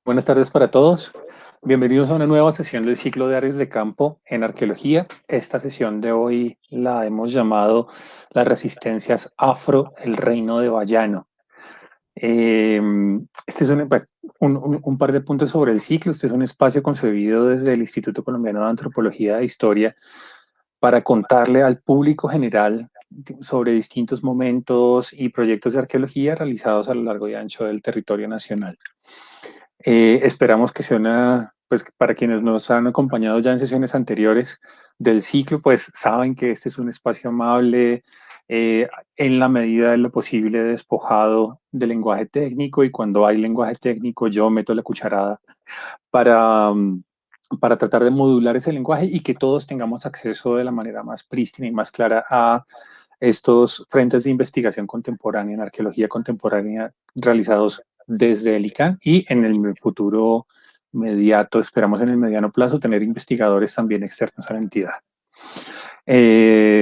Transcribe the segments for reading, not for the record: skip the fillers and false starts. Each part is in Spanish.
Buenas tardes para todos. Bienvenidos a una nueva sesión del ciclo de áreas de campo en arqueología. Esta sesión de hoy la hemos llamado Las resistencias afro, el reino de Bayano. Eh, este es un par de puntos sobre el ciclo. Este es un espacio concebido desde el Instituto Colombiano de Antropología e Historia para contarle al público general sobre distintos momentos y proyectos de arqueología realizados a lo largo y ancho del territorio nacional. Esperamos que sea pues para quienes nos han acompañado ya en sesiones anteriores del ciclo, pues saben que este es un espacio amable, en la medida de lo posible despojado de lenguaje técnico, y cuando hay lenguaje técnico yo meto la cucharada para, para tratar de modular ese lenguaje y que todos tengamos acceso de la manera más prístina y más clara a estos frentes de investigación contemporánea en arqueología contemporánea realizados desde el ICANN, y en el futuro inmediato, esperamos en el mediano plazo, tener investigadores también externos a la entidad.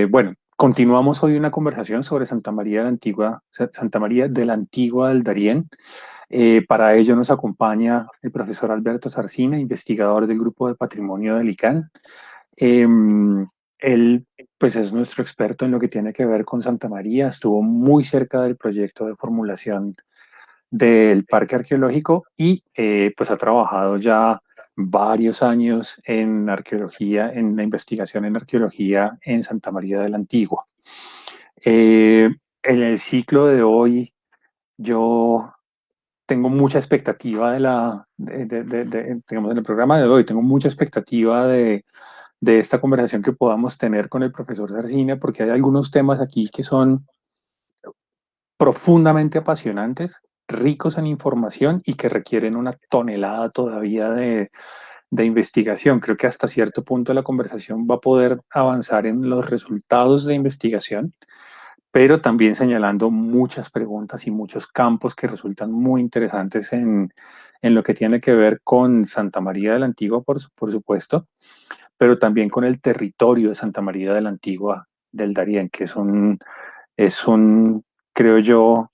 Bueno, continuamos hoy una conversación sobre Santa María de la Antigua, Santa María de la Antigua del Darién. Para ello nos acompaña el profesor Alberto Sarcina, investigador del Grupo de Patrimonio del ICANN. Eh, Él, pues, es nuestro experto en lo que tiene que ver con Santa María. Estuvo muy cerca del proyecto de formulación del parque arqueológico y pues ha trabajado ya varios años en arqueología, en la investigación en arqueología en Santa María de la Antigua. En el ciclo de hoy yo tengo mucha expectativa digamos, en el programa de hoy, tengo mucha expectativa de esta conversación que podamos tener con el profesor Sarcina, porque hay algunos temas aquí que son profundamente apasionantes, ricos en información y que requieren una tonelada todavía de investigación. Creo que hasta cierto punto la conversación va a poder avanzar en los resultados de investigación, pero también señalando muchas preguntas y muchos campos que resultan muy interesantes en lo que tiene que ver con Santa María de la Antigua, por supuesto, pero también con el territorio de Santa María de la Antigua del Darién, que es un, creo yo,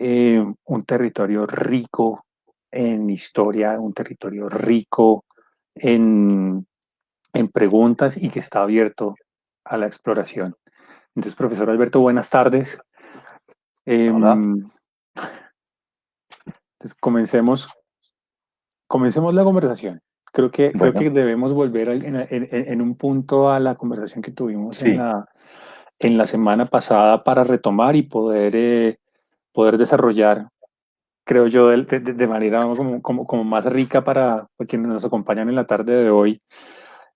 un territorio rico en historia, un territorio rico en, en preguntas y que está abierto a la exploración. Entonces, profesor Alberto, buenas tardes. Hola. Entonces, comencemos la conversación. Creo que Bueno, debemos volver en un punto a la conversación que tuvimos sí. en la semana pasada para retomar y poder desarrollar, creo yo, de manera como más rica para quienes nos acompañan en la tarde de hoy,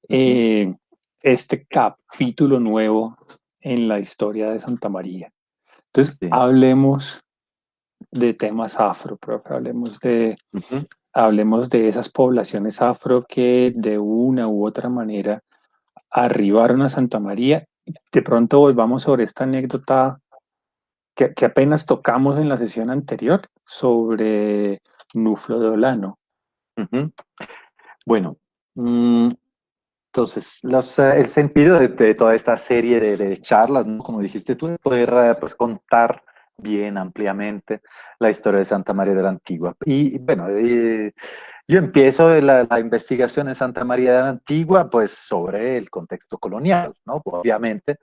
Ujú. eh, este capítulo nuevo en la historia de Santa María. Entonces, Sí. hablemos de temas afro, profe, Ujú. hablemos de esas poblaciones afro que de una u otra manera arribaron a Santa María. De pronto volvamos sobre esta anécdota que apenas tocamos en la sesión anterior sobre Nuflo de Olano. Ujú. Bueno, mm, entonces, el sentido de toda esta serie de charlas, ¿no? Como dijiste tú, es poder pues, contar bien ampliamente la historia de Santa María de la Antigua. Y bueno, yo empiezo la investigación en Santa María de la Antigua, pues sobre el contexto colonial, ¿no? Obviamente,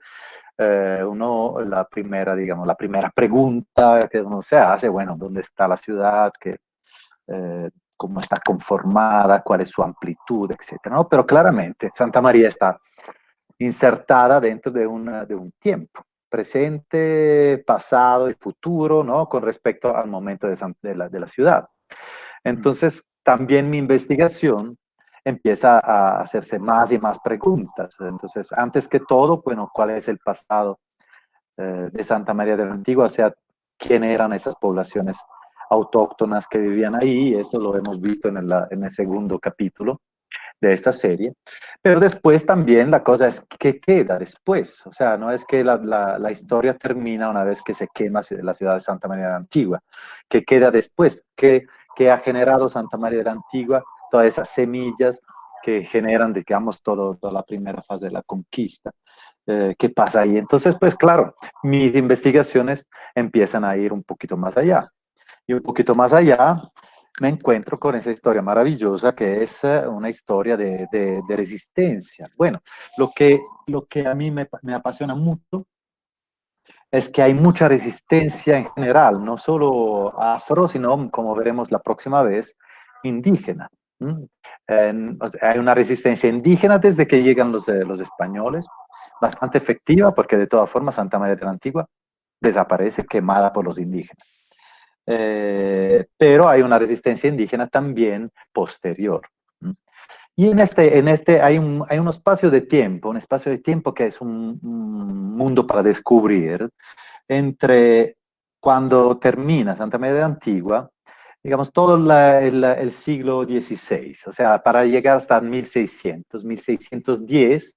la primera, digamos, la primera pregunta que uno se hace, bueno, ¿dónde está la ciudad? Cómo está conformada, cuál es su amplitud, etcétera, ¿no? Pero claramente Santa María está insertada dentro de un tiempo, presente, pasado y futuro, ¿no? Con respecto al momento de la ciudad. Entonces, también mi investigación empieza a hacerse más y más preguntas. Entonces, antes que todo, bueno, ¿cuál es el pasado de Santa María de la Antigua? O sea, ¿quién eran esas poblaciones autóctonas que vivían ahí? Eso lo hemos visto en el segundo capítulo de esta serie. Pero después también la cosa es qué queda después. O sea, no es que la historia termina una vez que se quema la ciudad de Santa María de la Antigua. ¿Qué queda después? ¿Qué ha generado Santa María de la Antigua? Todas esas semillas que generan, digamos, toda la primera fase de la conquista. ¿Qué pasa ahí? Entonces, pues claro, mis investigaciones empiezan a ir un poquito más allá. Y un poquito más allá me encuentro con esa historia maravillosa que es una historia de resistencia. Bueno, lo que a mí me apasiona mucho es que hay mucha resistencia en general, no solo afro, sino, como veremos la próxima vez, indígena. O sea, hay una resistencia indígena desde que llegan los españoles, bastante efectiva, porque de todas formas Santa María de la Antigua desaparece quemada por los indígenas. Pero hay una resistencia indígena también posterior. Y en este hay un un espacio de tiempo que es un mundo para descubrir entre cuando termina Santa María de la Antigua, digamos, todo el siglo XVI, o sea, para llegar hasta 1600, 1610,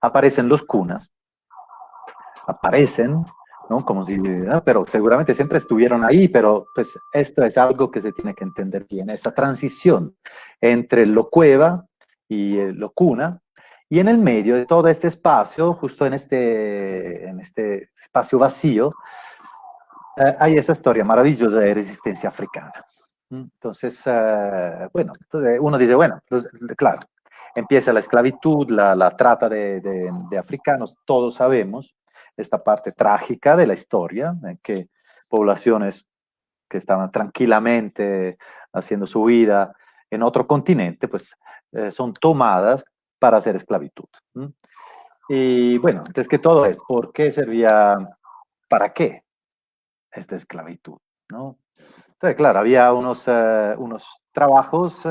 aparecen los cunas, aparecen, ¿no? Como si, ¿no? Pero seguramente siempre estuvieron ahí, pero pues esto es algo que se tiene que entender bien, esta transición entre lo cueva y lo cuna, y en el medio de todo este espacio, justo en este espacio vacío, hay esa historia maravillosa de resistencia africana. Entonces, bueno, entonces uno dice, bueno, pues, claro, empieza la esclavitud, la trata de africanos, todos sabemos esta parte trágica de la historia, que poblaciones que estaban tranquilamente haciendo su vida en otro continente, pues son tomadas para hacer esclavitud. Y bueno, antes que todo, ¿por qué servía? ¿Para qué esta esclavitud? ¿No? Entonces, claro, había unos trabajos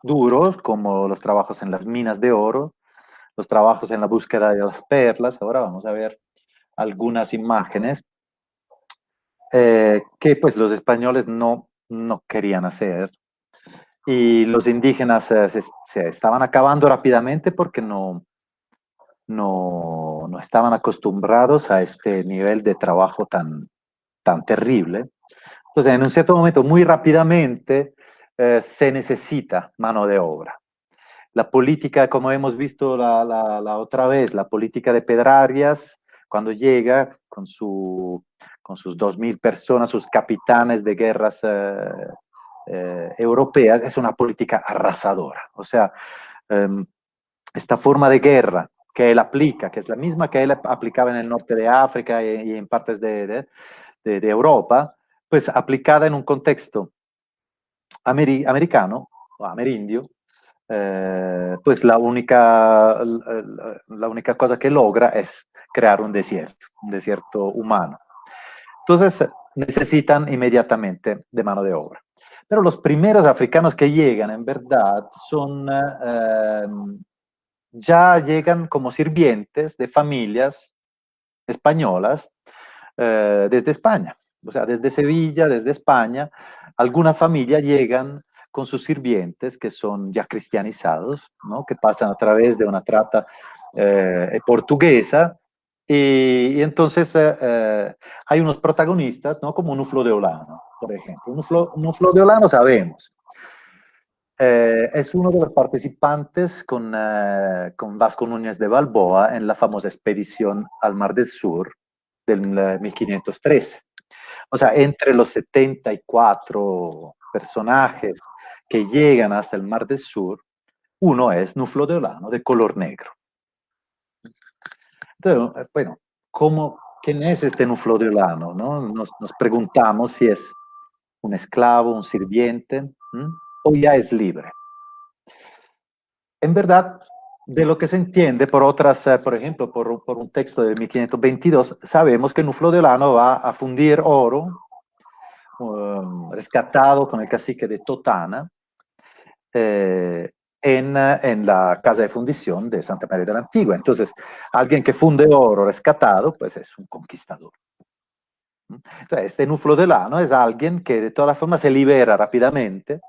duros, como los trabajos en las minas de oro, los trabajos en la búsqueda de las perlas. Ahora vamos a ver algunas imágenes que pues los españoles no querían hacer. Y los indígenas se estaban acabando rápidamente porque no estaban acostumbrados a este nivel de trabajo tan terrible. Entonces, en un cierto momento, muy rápidamente, se necesita mano de obra. La política, como hemos visto la otra vez, la política de Pedrarias, cuando llega con sus 2000 personas, sus capitanes de guerras europeas, es una política arrasadora. O sea, esta forma de guerra que él aplica, que es la misma que él aplicaba en el norte de África y en partes de Europa, pues aplicada en un contexto americano o amerindio, pues la única cosa que logra es crear un desierto humano. Entonces necesitan inmediatamente de mano de obra. Pero los primeros africanos que llegan, en verdad, ya llegan como sirvientes de familias españolas desde España. O sea, desde Sevilla, desde España, algunas familias llegan con sus sirvientes que son ya cristianizados, ¿no? Que pasan a través de una trata portuguesa. Y entonces hay unos protagonistas, ¿no? Como Nuflo de Olano, por ejemplo. Nuflo de Olano sabemos. Es uno de los participantes con Vasco Núñez de Balboa en la famosa expedición al Mar del Sur del 1513. O sea, entre los 74 personajes que llegan hasta el Mar del Sur, uno es Nuflo de Olano, de color negro. Entonces, bueno, ¿quién es este Nuflo de Olano? ¿No? Nos preguntamos si es un esclavo, un sirviente, o ya es libre. En verdad, de lo que se entiende por otras, por ejemplo, por un texto de 1522, sabemos que Nuflo de Olano va a fundir oro rescatado con el cacique de Totana en la casa de fundición de Santa María de la Antigua. Entonces, alguien que funde oro rescatado, pues es un conquistador. Entonces, este Nuflo de Lano es alguien que de todas formas se libera rápidamente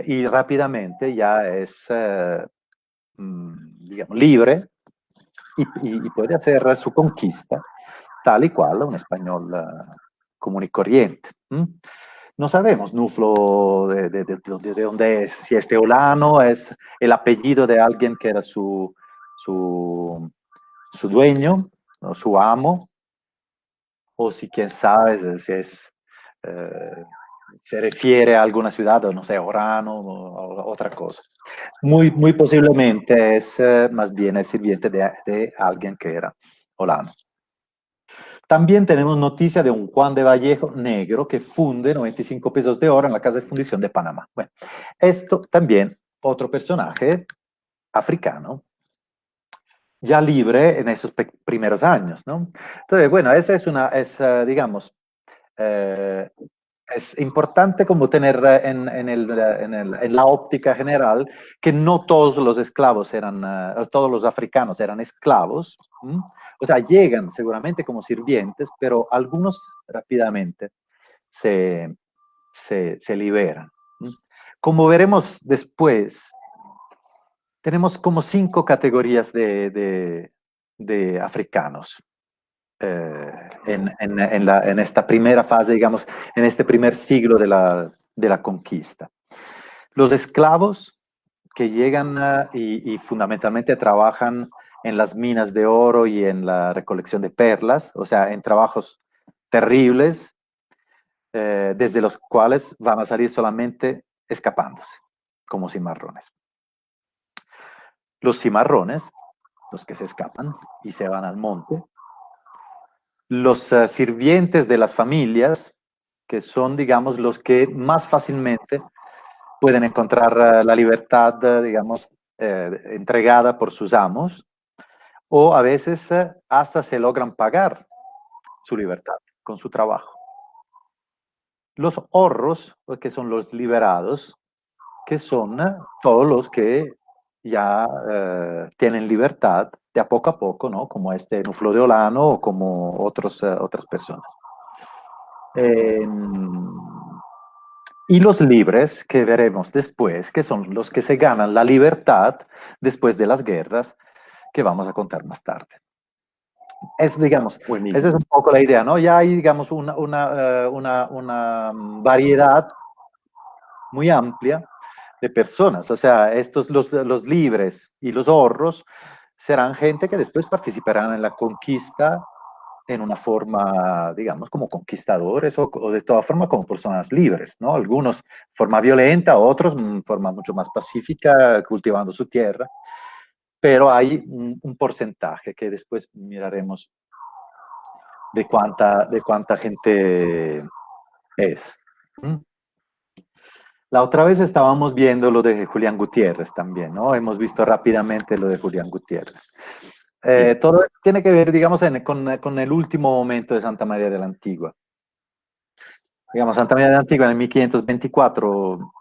y rápidamente ya es, digamos, libre y puede hacer su conquista tal y cual un español común y corriente. No sabemos Nuflo de dónde es, si es teolano, es el apellido de alguien que era su dueño, o su amo, o si quién sabe si es se refiere a alguna ciudad, o no sé, Orano o otra cosa. Muy posiblemente es más bien el sirviente de alguien que era Olano. También tenemos noticia de un Juan de Vallejo negro que funde 95 pesos de oro en la Casa de Fundición de Panamá. Bueno, esto también otro personaje africano ya libre en esos primeros años, ¿no? Entonces, bueno, esa digamos, eh, es importante como tener en la óptica general que no todos los esclavos eran, todos los africanos eran esclavos, ¿m? O sea, llegan seguramente como sirvientes, pero algunos rápidamente se, se liberan. ¿M? Como veremos después, tenemos como 5 categorías de africanos en esta primera fase, digamos, en este primer siglo de la conquista. Los esclavos que llegan y fundamentalmente trabajan en las minas de oro y en la recolección de perlas, o sea, en trabajos terribles, desde los cuales van a salir solamente escapándose, como cimarrones. Los cimarrones, los que se escapan y se van al monte, los sirvientes de las familias, que son, digamos, los que más fácilmente pueden encontrar la libertad, digamos, entregada por sus amos, o a veces hasta se logran pagar su libertad con su trabajo. Los horros, que son los liberados, que son todos los que ya tienen libertad de a poco, ¿no? Como este Nuflo de Olano o como otras personas. Y los libres, que veremos después, que son los que se ganan la libertad después de las guerras, que vamos a contar más tarde. Digamos, esa es un poco la idea, ¿no? Ya hay, digamos, una variedad muy amplia de personas. O sea, los libres y los horros serán gente que después participarán en la conquista en una forma, digamos, como conquistadores o de toda forma como personas libres, ¿no? Algunos de forma violenta, otros de forma mucho más pacífica, cultivando su tierra, pero hay un porcentaje que después miraremos de cuánta gente es. ¿Mm? La otra vez estábamos viendo lo de Julián Gutiérrez también, ¿no? Hemos visto rápidamente lo de Julián Gutiérrez. Sí. Todo esto tiene que ver, digamos, con el último momento de Santa María de la Antigua. Digamos, Santa María de la Antigua en el 1524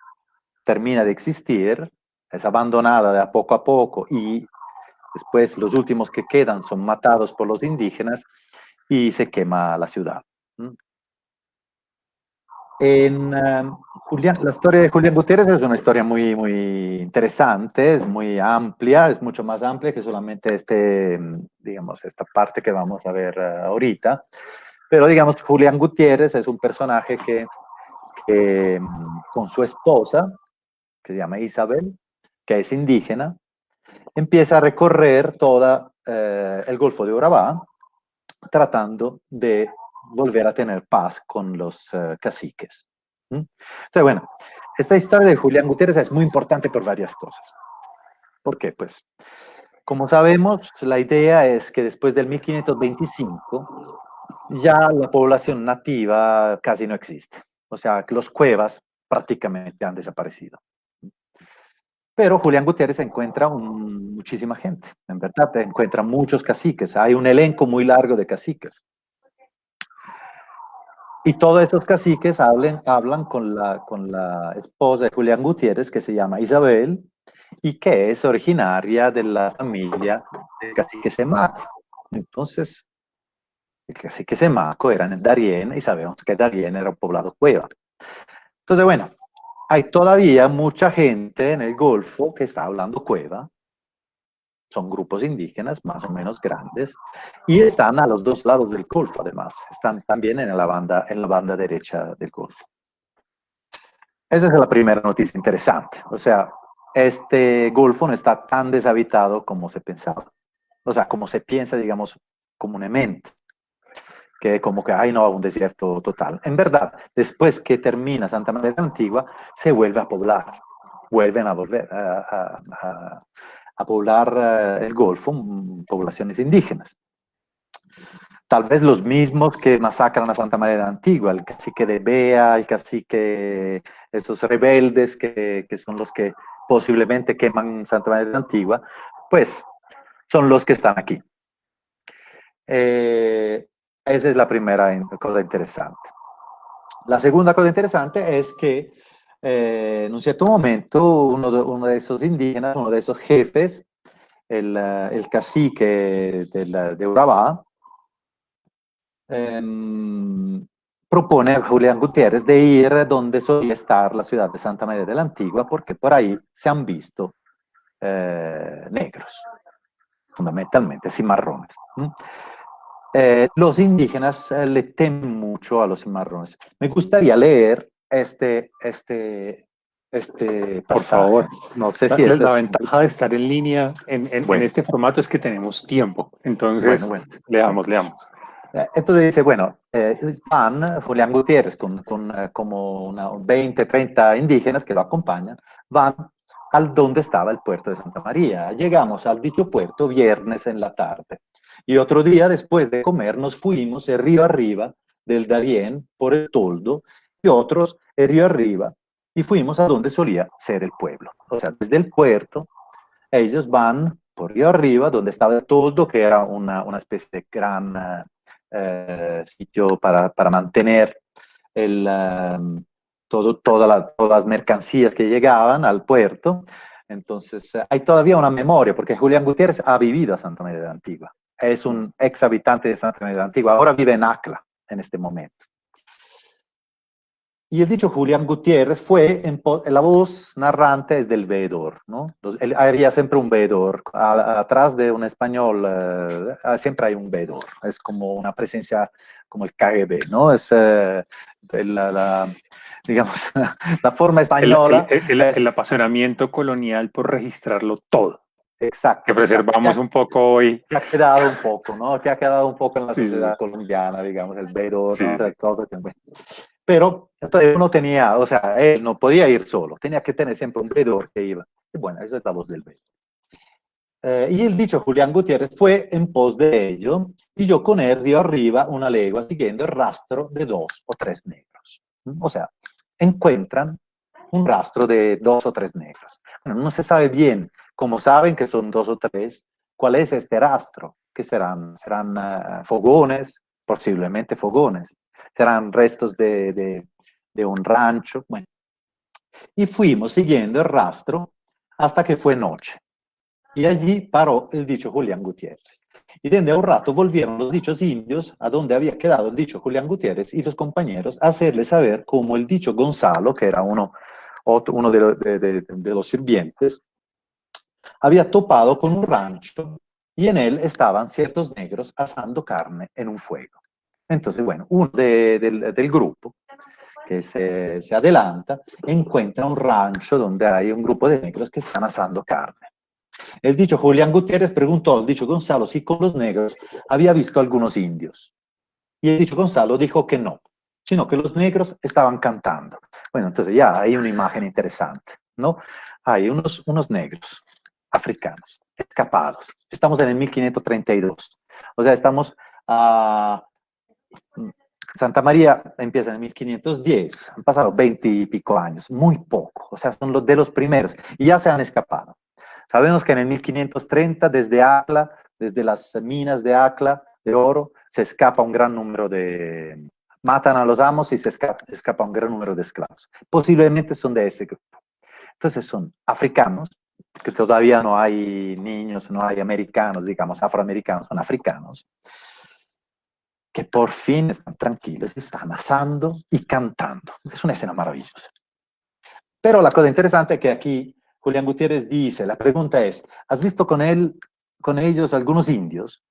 termina de existir, es abandonada de a poco y después los últimos que quedan son matados por los indígenas y se quema la ciudad. La historia de Julián Gutiérrez es una historia muy interesante, es muy amplia, es mucho más amplia que solamente digamos, esta parte que vamos a ver ahorita. Pero, digamos, Julián Gutiérrez es un personaje que con su esposa, que se llama Isabel, que es indígena, empieza a recorrer todo el Golfo de Urabá, tratando de volver a tener paz con los caciques. Entonces, bueno, esta historia de Julián Gutiérrez es muy importante por varias cosas. ¿Por qué? Pues, como sabemos, la idea es que después del 1525 ya la población nativa casi no existe. O sea, que los cuevas prácticamente han desaparecido. Pero Julián Gutiérrez encuentra muchísima gente, en verdad, encuentra muchos caciques. Hay un elenco muy largo de caciques. Y todos esos caciques hablan con la esposa de Julián Gutiérrez, que se llama Isabel, y que es originaria de la familia del cacique Semaco. Entonces, el cacique Semaco era en Darién, y sabemos que Darién era un poblado cueva. Entonces, bueno, hay todavía mucha gente en el Golfo que está hablando cueva. Son grupos indígenas más o menos grandes y están a los dos lados del Golfo, además. Están también en la banda derecha del Golfo. Esa es la primera noticia interesante. O sea, este Golfo no está tan deshabitado como se pensaba. O sea, como se piensa, digamos, comúnmente. que como que, ay no, un desierto total. En verdad, después que termina Santa María de la Antigua, se vuelve a poblar, vuelven a volver a poblar el Golfo, poblaciones indígenas. Tal vez los mismos que masacran a Santa María de la Antigua, el cacique de Bea, el cacique, esos rebeldes que son los que posiblemente queman Santa María de la Antigua, pues son los que están aquí. Esa es la primera cosa interesante. La segunda cosa interesante es que en un cierto momento uno de esos indígenas, uno de esos jefes, el cacique de Urabá, propone a Julián Gutiérrez de ir donde solía estar la ciudad de Santa María de la Antigua, porque por ahí se han visto negros, fundamentalmente cimarrones. Los indígenas le temen mucho a los cimarrones. Me gustaría leer este Por pasaje. favor. No sé La, si la- eso la es... ventaja de estar en línea en Bueno, este formato es que tenemos tiempo. Entonces, bueno. leamos, leamos. Entonces dice, bueno, van Julián Gutiérrez como 20, 30 indígenas que lo acompañan, van al donde estaba el puerto de Santa María. Llegamos al dicho puerto viernes en la tarde. Y otro día, después de comer, nos fuimos el río arriba del Darién por el toldo y otros el río arriba y fuimos a donde solía ser el pueblo. O sea, desde el puerto, ellos van por río arriba, donde estaba el toldo, que era una especie de gran sitio para mantener todas las mercancías que llegaban al puerto. Entonces, hay todavía una memoria, porque Julián Gutiérrez ha vivido a Santa María de la Antigua. Es un ex habitante de Santa María de la Antigua. Ahora vive en Acla en este momento. Y el dicho Julián Gutiérrez fue, la voz narrante es del veedor, ¿no? Él había siempre un veedor, atrás de un español siempre hay un veedor, es como una presencia como el KGB, ¿no? Es digamos, la forma El, española el- el- es... el apasionamiento colonial por registrarlo todo, que Exacto, exacto. preservamos un poco hoy. Que ha quedado un poco, ¿no? Que ha quedado un poco en la Sí, sí, sociedad colombiana, digamos, el veedor, ¿no? O sí, sea, sí. todo, bueno. Pero entonces uno tenía, o sea, él no podía ir solo, tenía que tener siempre un veedor que iba. Y bueno, esa es la voz del veedor. Y el dicho Julián Gutiérrez fue en pos de ello, y yo con él río arriba una legua siguiendo el rastro de 2 o 3 negros. O sea, encuentran un rastro de 2 o 3 negros. Bueno, no se sabe bien, como saben que son 2 o 3, cuál es este rastro, que serán fogones, posiblemente fogones, serán restos de un rancho, bueno. Y fuimos siguiendo el rastro hasta que fue noche. Y allí paró el dicho Julián Gutiérrez. Y desde un rato volvieron los dichos indios a donde había quedado el dicho Julián Gutiérrez y los compañeros a hacerle saber cómo el dicho Gonzalo, que era uno de los sirvientes, había topado con un rancho y en él estaban ciertos negros asando carne en un fuego. Entonces, bueno, uno del grupo que se adelanta encuentra un rancho donde hay un grupo de negros que están asando carne. El dicho Julián Gutiérrez preguntó al dicho Gonzalo si con los negros había visto algunos indios. Y el dicho Gonzalo dijo que no, sino que los negros estaban cantando. Bueno, entonces ya hay una imagen interesante, ¿no? Hay unos negros africanos, escapados. Estamos en el 1532. O sea, estamos a... Santa María empieza en el 1510, han pasado 20 y pico años, muy poco, o sea, son los de los primeros, y ya se han escapado. Sabemos que en el 1530, desde Acla, desde las minas de Acla, de oro, se escapa un gran número de... Matan a los amos y se escapa un gran número de esclavos. Posiblemente son de ese grupo. Entonces son africanos, que todavía no hay niños, no hay americanos, digamos, afroamericanos, son africanos, que por fin están tranquilos, están asando y cantando. Es una escena maravillosa. Pero la cosa interesante es que aquí Julián Gutiérrez dice, la pregunta es, ¿has visto con ellos algunos indios?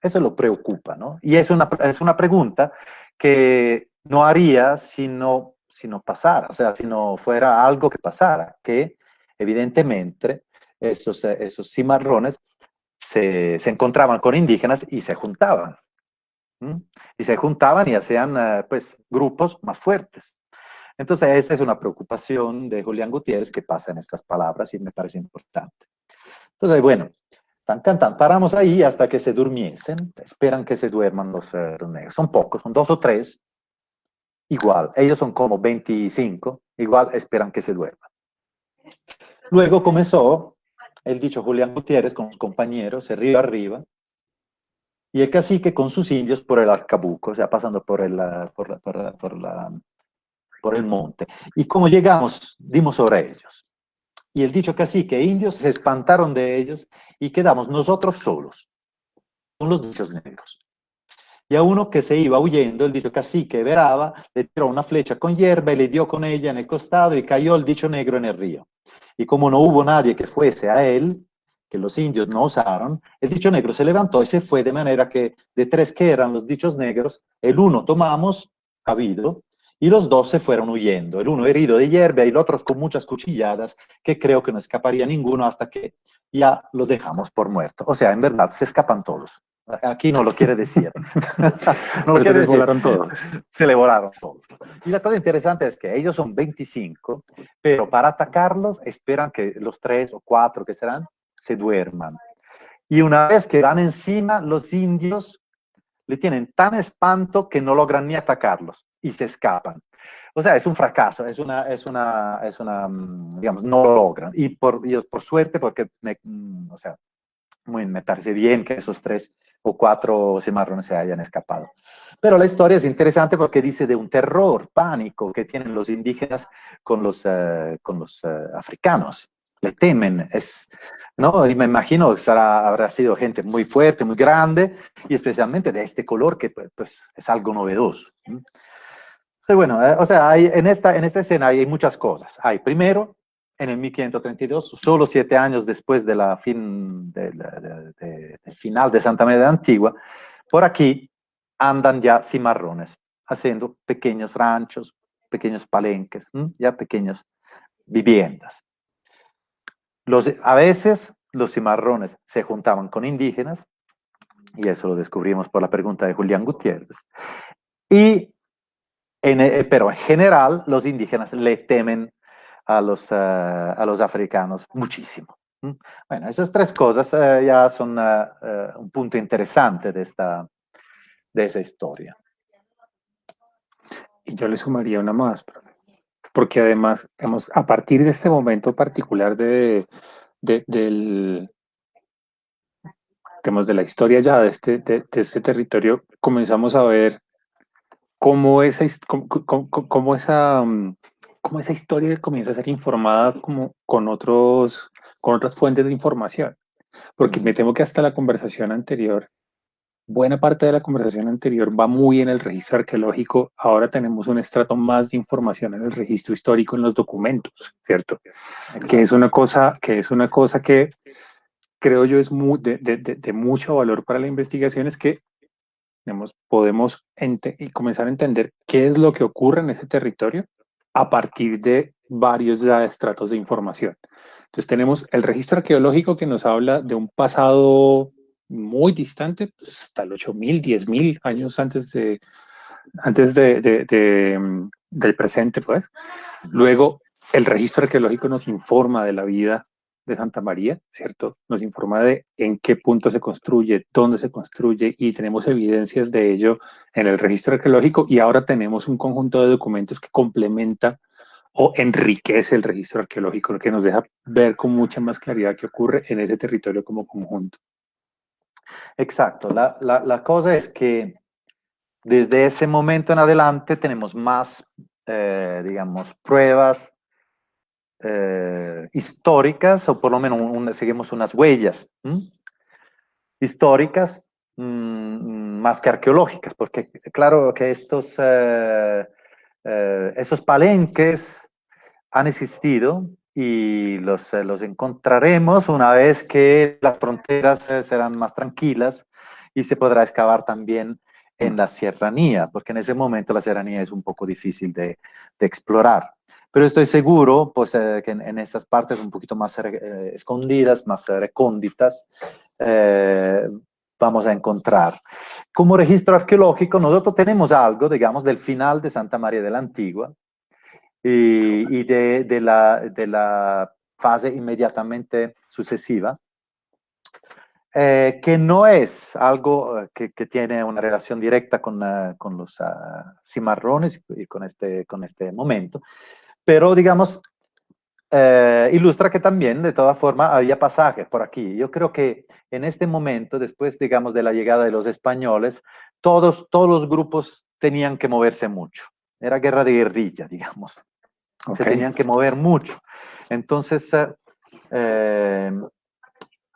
Eso lo preocupa, ¿no? Y es una pregunta que no haría si no pasara, o sea, si no fuera algo que pasara, que evidentemente esos cimarrones se encontraban con indígenas y se juntaban. ¿m? Y se juntaban y hacían pues grupos más fuertes. Entonces esa es una preocupación de Julián Gutiérrez que pasa en estas palabras y me parece importante. Entonces, bueno, están cantando, paramos ahí hasta que se durmiesen, esperan que se duerman los negros. Son pocos, son 2 o 3, igual, ellos son como 25, igual esperan que se duerman. Luego comenzó el dicho Julián Gutiérrez con sus compañeros, de río arriba, y el cacique con sus indios por el arcabuco, o sea, pasando por el monte. Y como llegamos, dimos sobre ellos. Y el dicho cacique e indios se espantaron de ellos y quedamos nosotros solos, con los dichos negros. Y a uno que se iba huyendo, el dicho cacique veraba, le tiró una flecha con hierba y le dio con ella en el costado y cayó el dicho negro en el río. Y como no hubo nadie que fuese a él, que los indios no osaron, el dicho negro se levantó y se fue, de manera que de 3 que eran los dichos negros, el uno tomamos, habido, y los 2 se fueron huyendo, el uno herido de hierba y los otros con muchas cuchilladas, que creo que no escaparía ninguno hasta que ya lo dejamos por muerto. O sea, en verdad, se escapan todos. Aquí no lo quiere decir. No lo Pero se quiere les decir. volaron todos. Se le volaron todos. Y la cosa interesante es que ellos son 25, pero para atacarlos esperan que los 3 o 4 que serán se duerman. Y una vez que van encima, los indios le tienen tan espanto que no logran ni atacarlos y se escapan. O sea, es un fracaso, digamos, no lo logran. Y por suerte, porque, o sea, me parece bien que esos 3 o 4 cimarrones se hayan escapado. Pero la historia es interesante porque dice de un terror, pánico que tienen los indígenas con los africanos. Le temen, ¿no? Y me imagino que habrá sido gente muy fuerte, muy grande, y especialmente de este color que pues, es algo novedoso. Entonces, bueno, o sea, en esta escena hay muchas cosas. Hay primero, en el 1532, solo 7 años después del final de Santa María de Antigua, por aquí andan ya cimarrones, haciendo pequeños ranchos, pequeños palenques, ya pequeñas viviendas. A veces los cimarrones se juntaban con indígenas, y eso lo descubrimos por la pregunta de Julián Gutiérrez, pero en general los indígenas le temen a los africanos muchísimo. Bueno, esas 3 cosas ya son un punto interesante de esa historia. Y yo le sumaría una más, porque además, a partir de este momento particular del, de la historia ya de este territorio, comenzamos a ver cómo cómo esa historia comienza a ser informada como con otras fuentes de información. Porque me temo que hasta la conversación anterior, buena parte de la conversación anterior va muy en el registro arqueológico. Ahora tenemos un estrato más de información en el registro histórico, en los documentos, ¿cierto? Exacto. Que es una cosa que creo yo es de mucho valor para la investigación, es que podemos y comenzar a entender qué es lo que ocurre en ese territorio a partir de varios estratos de información. Entonces tenemos el registro arqueológico que nos habla de un pasado muy distante, pues hasta el 8.000, 10.000 años del presente, pues. Luego, el registro arqueológico nos informa de la vida de Santa María, ¿cierto? Nos informa de en qué punto se construye, dónde se construye, y tenemos evidencias de ello en el registro arqueológico, y ahora tenemos un conjunto de documentos que complementa o enriquece el registro arqueológico, lo que nos deja ver con mucha más claridad qué ocurre en ese territorio como conjunto. Exacto, la cosa es que desde ese momento en adelante tenemos más, digamos, pruebas históricas, o por lo menos seguimos unas huellas históricas más que arqueológicas, porque claro que esos palenques han existido y los encontraremos una vez que las fronteras serán más tranquilas y se podrá excavar también en la serranía, porque en ese momento la serranía es un poco difícil de explorar. Pero estoy seguro pues, que en estas partes un poquito más escondidas, más recónditas, vamos a encontrar. Como registro arqueológico, nosotros tenemos algo, digamos, del final de Santa María de la Antigua y de la fase inmediatamente sucesiva, que no es algo que tiene una relación directa con los cimarrones y con este momento, pero digamos, ilustra que también, de todas formas, había pasajes por aquí. Yo creo que en este momento, después, digamos, de la llegada de los españoles, todos los grupos tenían que moverse mucho. Era guerra de guerrilla, digamos. Se tenían que mover mucho. Entonces,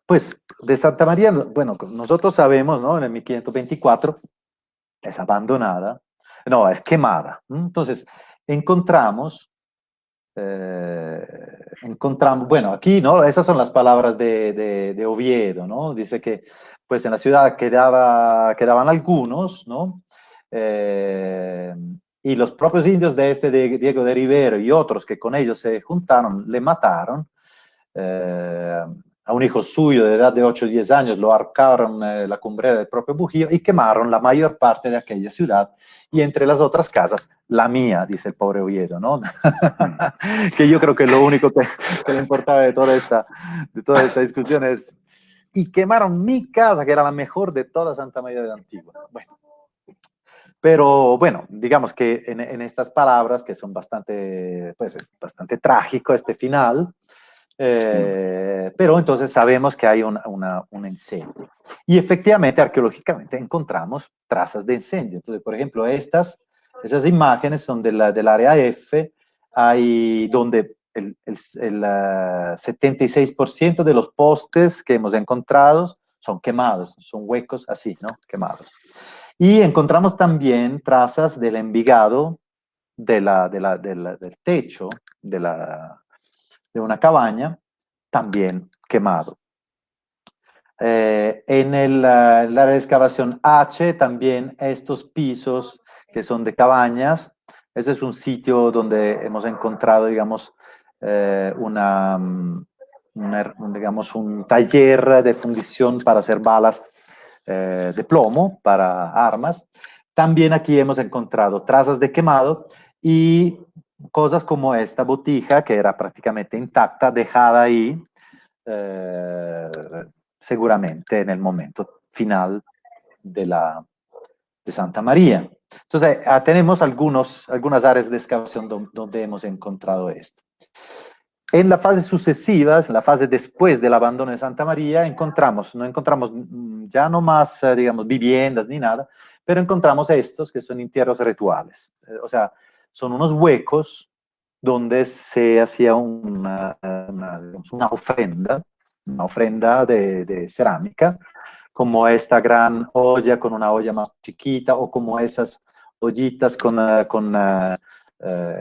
pues de Santa María, bueno, nosotros sabemos, ¿no? En el 1524 es abandonada, no, es quemada. Entonces, encontramos, bueno, aquí, ¿no? Esas son las palabras de Oviedo, ¿no? Dice que, pues en la ciudad quedaban algunos, ¿no? Y los propios indios de Diego de Rivero y otros que con ellos se juntaron, le mataron. A un hijo suyo de edad de 8 o 10 años lo ahorcaron la cumbrera del propio Bujío y quemaron la mayor parte de aquella ciudad y entre las otras casas, la mía, dice el pobre Oviedo, ¿no? Que yo creo que lo único que le importaba de toda esta discusión es, y quemaron mi casa, que era la mejor de toda Santa María de la Antigua. Bueno. Pero bueno, digamos que en estas palabras, que son bastante, pues es bastante trágico este final, pero entonces sabemos que hay un incendio. Y efectivamente, arqueológicamente, encontramos trazas de incendio. Entonces, por ejemplo, esas imágenes son del área F, hay donde el 76% de los postes que hemos encontrado son quemados, son huecos así, ¿no? Quemados. Y encontramos también trazas del envigado del techo de una cabaña, también quemado. En la área de excavación H, también estos pisos que son de cabañas. Ese es un sitio donde hemos encontrado, digamos, digamos, un taller de fundición para hacer balas de plomo para armas. También aquí hemos encontrado trazas de quemado y cosas como esta botija que era prácticamente intacta, dejada ahí seguramente en el momento final de Santa María. Entonces, tenemos algunas áreas de excavación donde hemos encontrado esto. En la fase sucesiva, en la fase después del abandono de Santa María, no encontramos ya no más, digamos, viviendas ni nada, pero encontramos estos que son entierros rituales. O sea, son unos huecos donde se hacía una ofrenda de cerámica, como esta gran olla con una olla más chiquita, o como esas ollitas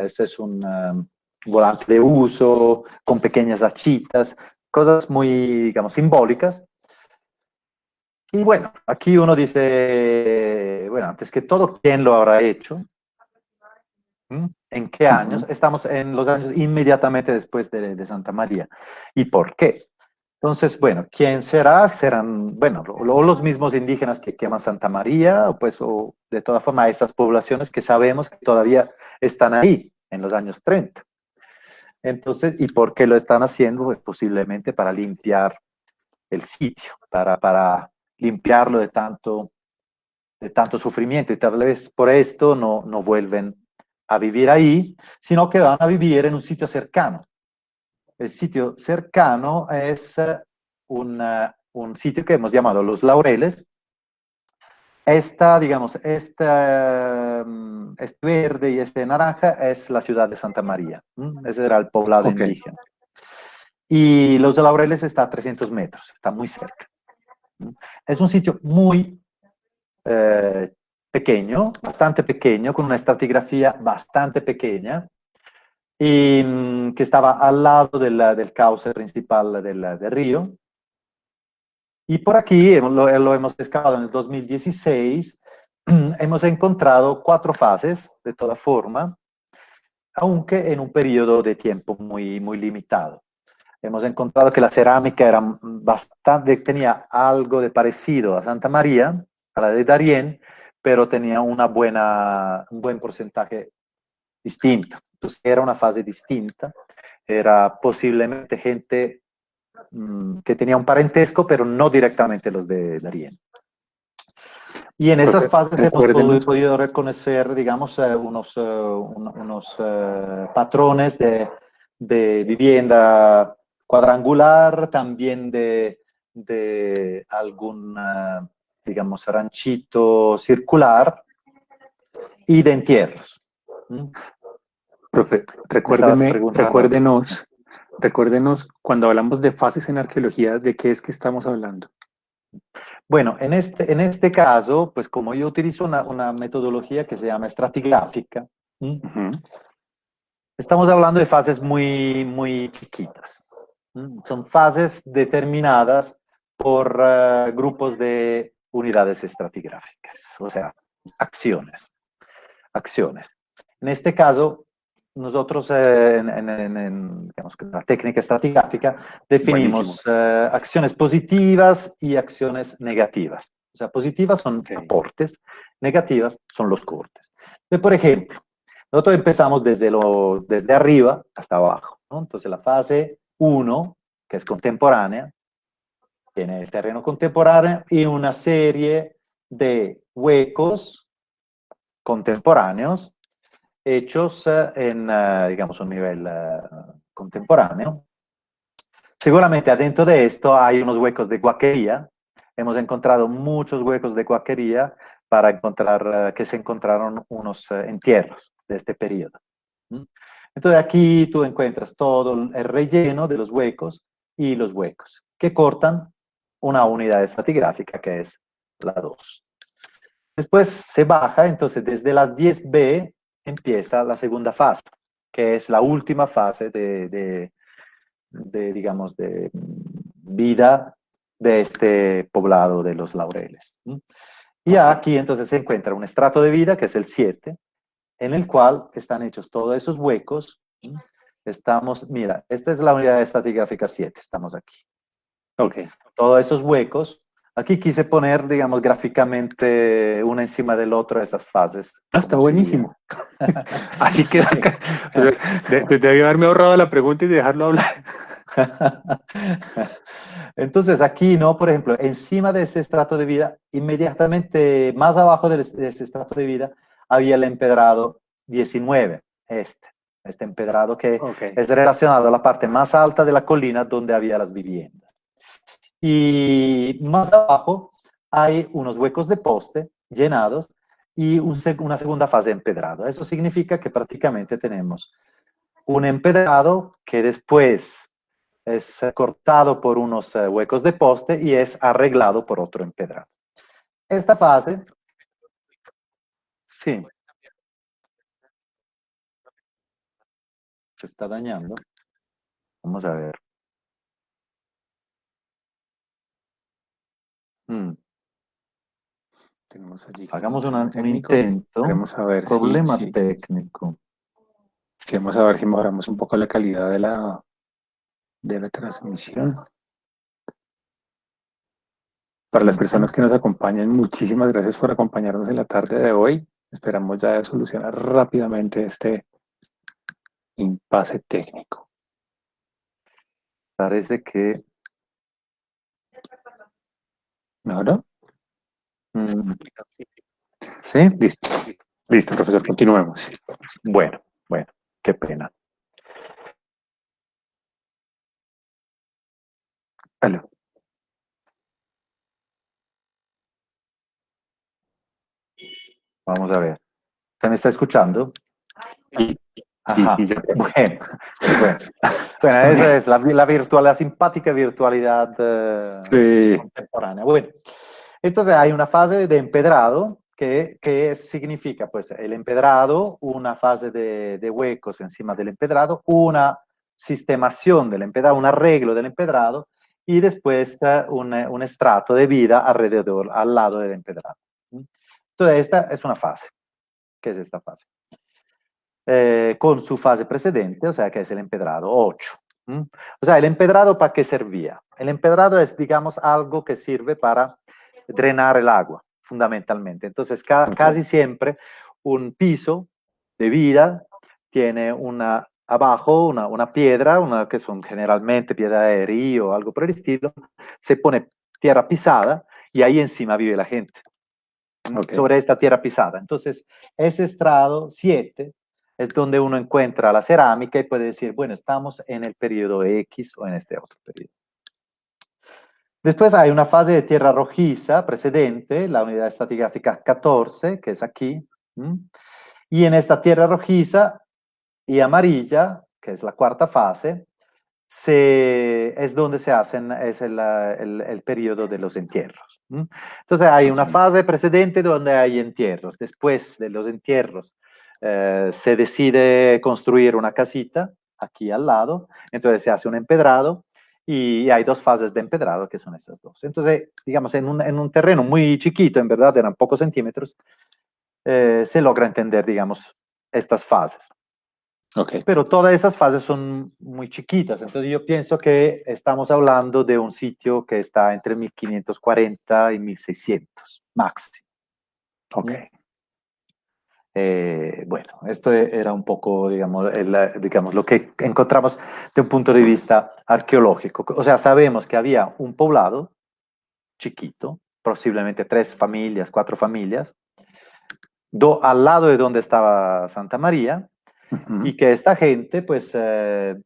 este es un volante de uso, con pequeñas hachitas, cosas muy, digamos, simbólicas. Y bueno, aquí uno dice, bueno, antes que todo, ¿quién lo habrá hecho? ¿En qué años? Estamos en los años inmediatamente después de Santa María. ¿Y por qué? Entonces, bueno, ¿quién será? Serán, bueno, o los mismos indígenas que queman Santa María, o de todas formas estas poblaciones que sabemos que todavía están ahí en los años 30. Entonces, ¿y por qué lo están haciendo? Pues posiblemente para limpiar el sitio, para limpiarlo de tanto sufrimiento, y tal vez por esto no vuelven a vivir ahí, sino que van a vivir en un sitio cercano. El sitio cercano es un sitio que hemos llamado Los Laureles. Digamos, este verde y este naranja es la ciudad de Santa María. Ese era el poblado indígena. Y Los Laureles está a 300 metros, está muy cerca. Es un sitio muy pequeño, bastante pequeño, con una estratigrafía bastante pequeña, y que estaba al lado del cauce principal del río. Y por aquí lo hemos excavado en el 2016, hemos encontrado 4 fases, de toda forma, aunque en un periodo de tiempo muy, muy limitado. hemos encontrado que la cerámica era bastante, tenía algo de parecido a Santa María, a la de Darién, pero tenía un buen porcentaje distinto. Entonces era una fase distinta, era posiblemente gente que tenía un parentesco, pero no directamente los de Darién. Y en esas fases hemos podido reconocer, digamos, unos patrones de vivienda cuadrangular, también de algún, digamos, ranchito circular y de entierros. Profe, recuérdenos, cuando hablamos de fases en arqueología, ¿de qué es que estamos hablando? Bueno, en este caso, pues como yo utilizo una metodología que se llama estratigráfica, estamos hablando de fases muy, muy chiquitas. Son fases determinadas por grupos de unidades estratigráficas, o sea, acciones. En este caso, nosotros digamos, en la técnica estratigráfica definimos acciones positivas y acciones negativas. O sea, positivas son aportes, negativas son los cortes. Entonces, por ejemplo, nosotros empezamos desde arriba hasta abajo, ¿no? Entonces, la fase 1, que es contemporánea, tiene el terreno contemporáneo y una serie de huecos contemporáneos hechos en, digamos, un nivel contemporáneo. Seguramente adentro de esto hay unos huecos de guaquería. Hemos encontrado muchos huecos de guaquería para encontrar que se encontraron unos entierros de este periodo. Entonces aquí tú encuentras todo el relleno de los huecos y los huecos que cortan una unidad estratigráfica que es la 2. Después se baja, entonces desde las 10B empieza la segunda fase, que es la última fase digamos, de vida de este poblado de los Laureles. Y aquí entonces se encuentra un estrato de vida, que es el 7, en el cual están hechos todos esos huecos. Mira, esta es la unidad estratigráfica 7, estamos aquí. Ok. Todos esos huecos. Aquí quise poner, digamos, gráficamente una encima del otro estas fases. Está buenísimo. Así que debí haberme ahorrado la pregunta y dejarlo hablar. Entonces aquí, ¿no? Por ejemplo, encima de ese estrato de vida, inmediatamente más abajo de ese estrato de vida, había el empedrado 19, este empedrado que es relacionado a la parte más alta de la colina donde había las viviendas. Y más abajo hay unos huecos de poste llenados y una segunda fase de empedrado. Eso significa que prácticamente tenemos un empedrado que después es cortado por unos huecos de poste y es arreglado por otro empedrado. Esta fase, sí, se está dañando. Vamos a ver. Tenemos allí Hagamos un intento. Queremos saber problema técnico. Queremos saber si mejoramos un poco la calidad de la transmisión. Para las personas que nos acompañan, muchísimas gracias por acompañarnos en la tarde de hoy. Esperamos ya solucionar rápidamente este impasse técnico. Parece que... ¿Mejoró? ¿Sí? Listo, profesor, continuemos. Bueno, qué pena. Aló. Vamos a ver. ¿Se me está escuchando? Sí, Ajá. sí, ya. Bueno, esa es la simpática virtualidad contemporánea. Bueno, entonces hay una fase de empedrado que significa, pues, el empedrado, una fase de huecos encima del empedrado, una sistemación del empedrado, un arreglo del empedrado y después un estrato de vida alrededor, al lado del empedrado. Entonces, esta es una fase. ¿Qué es esta fase? Con su fase precedente, o sea, que es el empedrado 8. ¿Mm? O sea, el empedrado, ¿para qué servía? El empedrado es, digamos, algo que sirve para drenar el agua, fundamentalmente. Entonces, casi siempre un piso de vida tiene abajo una piedra, que son generalmente piedra de río o algo por el estilo, se pone tierra pisada y ahí encima vive la gente, sobre esta tierra pisada. Entonces, ese estrado 7 es donde uno encuentra la cerámica y puede decir, bueno, estamos en el periodo X o en este otro periodo. Después hay una fase de tierra rojiza precedente, la unidad estratigráfica 14, que es aquí. Y en esta tierra rojiza y amarilla, que es la cuarta fase, es donde se hacen, es el periodo de los entierros. Entonces hay una fase precedente donde hay entierros. Después de los entierros se decide construir una casita aquí al lado, entonces se hace un empedrado y hay dos fases de empedrado que son estas dos. Entonces, digamos, en un terreno muy chiquito, en verdad eran pocos centímetros, se logra entender, digamos, estas fases. Pero todas esas fases son muy chiquitas, entonces yo pienso que estamos hablando de un sitio que está entre 1540 y 1600, máximo. Bueno, esto era un poco, digamos, lo que encontramos de un punto de vista arqueológico. O sea, sabemos que había un poblado chiquito, posiblemente 3 familias, 4 familias, al lado de donde estaba Santa María, y que esta gente pues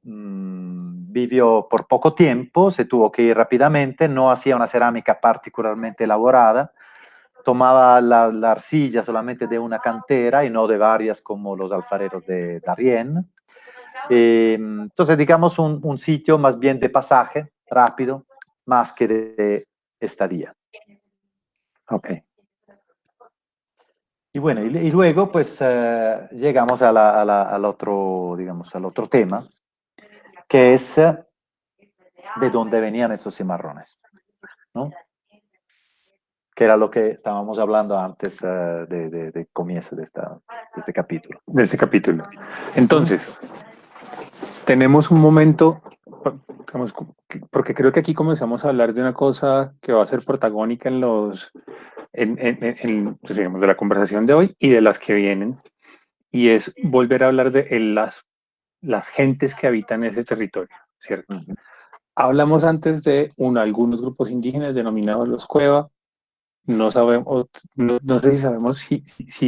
vivió por poco tiempo, se tuvo que ir rápidamente, no hacía una cerámica particularmente elaborada, tomaba la arcilla solamente de una cantera y no de varias como los alfareros de Darien. Entonces, digamos, un sitio más bien de pasaje rápido, más que de estadía. Y bueno, y luego pues llegamos al otro, digamos, al otro tema, que es de dónde venían esos cimarrones, ¿no? Que era lo que estábamos hablando antes de comienzo de este capítulo. De este capítulo. Entonces, tenemos un momento, digamos, porque creo que aquí comenzamos a hablar de una cosa que va a ser protagónica en pues, digamos, de la conversación de hoy y de las que vienen, y es volver a hablar de las gentes que habitan ese territorio, ¿cierto? Hablamos antes de algunos grupos indígenas denominados los Cueva. No sabemos, no sé si sabemos si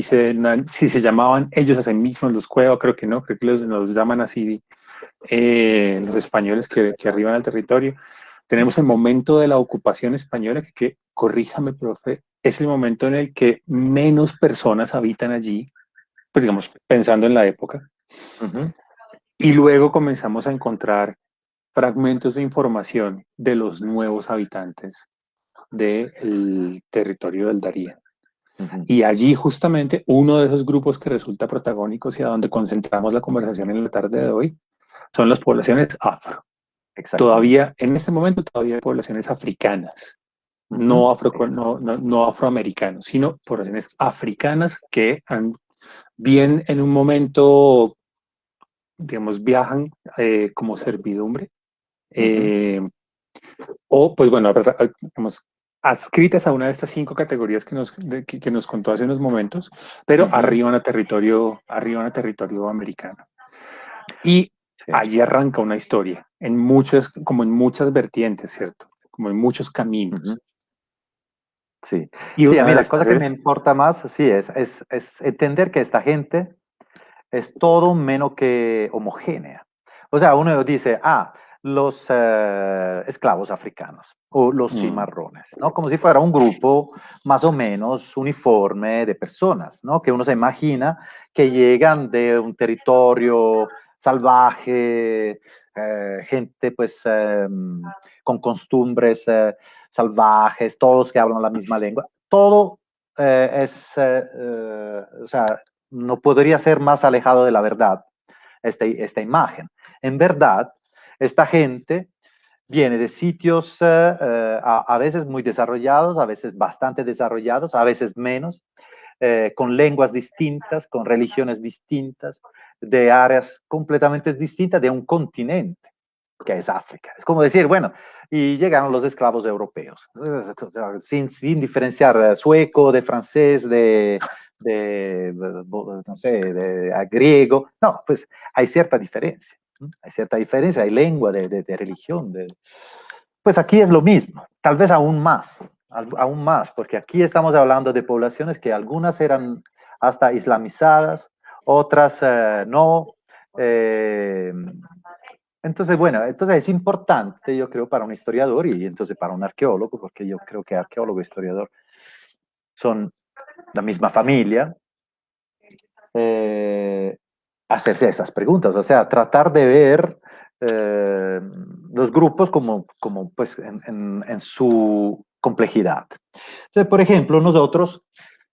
se llamaban ellos a sí mismos los Cueva, creo que no, creo que los llaman así los españoles que arriban al territorio. Tenemos el momento de la ocupación española, que corríjame, profe, es el momento en el que menos personas habitan allí, pues digamos, pensando en la época. Y luego comenzamos a encontrar fragmentos de información de los nuevos habitantes del territorio del Daría. Y allí justamente uno de esos grupos que resulta protagónicos y a donde concentramos la conversación en la tarde de hoy son las poblaciones afro. Todavía, en este momento, todavía hay poblaciones africanas, no afroamericanos, sino poblaciones africanas que bien en un momento, digamos, viajan como servidumbre, o pues bueno, digamos, adscritas a una de estas 5 categorías que nos contó hace unos momentos, pero arriban a territorio americano. Y ahí arranca una historia, como en muchas vertientes, ¿cierto? Como en muchos caminos. Sí, sí, a mí la cosa que me importa más, sí, es entender que esta gente es todo menos que homogénea. O sea, uno dice, los esclavos africanos o los cimarrones, ¿no? Como si fuera un grupo más o menos uniforme de personas, ¿no? Que uno se imagina que llegan de un territorio salvaje, gente pues con costumbres salvajes, todos que hablan la misma lengua. Todo o sea, no podría ser más alejado de la verdad esta imagen. En verdad, esta gente viene de sitios a veces muy desarrollados, a veces bastante desarrollados, a veces menos, con lenguas distintas, con religiones distintas, de áreas completamente distintas de un continente. que es África. Es como decir, bueno, y llegaron los esclavos europeos, sin diferenciar sueco de francés, no sé, de griego. No, pues hay cierta diferencia. Hay cierta diferencia, hay lengua, de religión. Pues aquí es lo mismo, tal vez aún más, porque aquí estamos hablando de poblaciones que algunas eran hasta islamizadas, otras no. Eh, entonces, bueno, entonces es importante, yo creo, para un historiador y entonces para un arqueólogo, porque yo creo que arqueólogo e historiador son la misma familia, eh, hacerse esas preguntas, o sea, tratar de ver los grupos como pues, en su complejidad. Entonces, por ejemplo, nosotros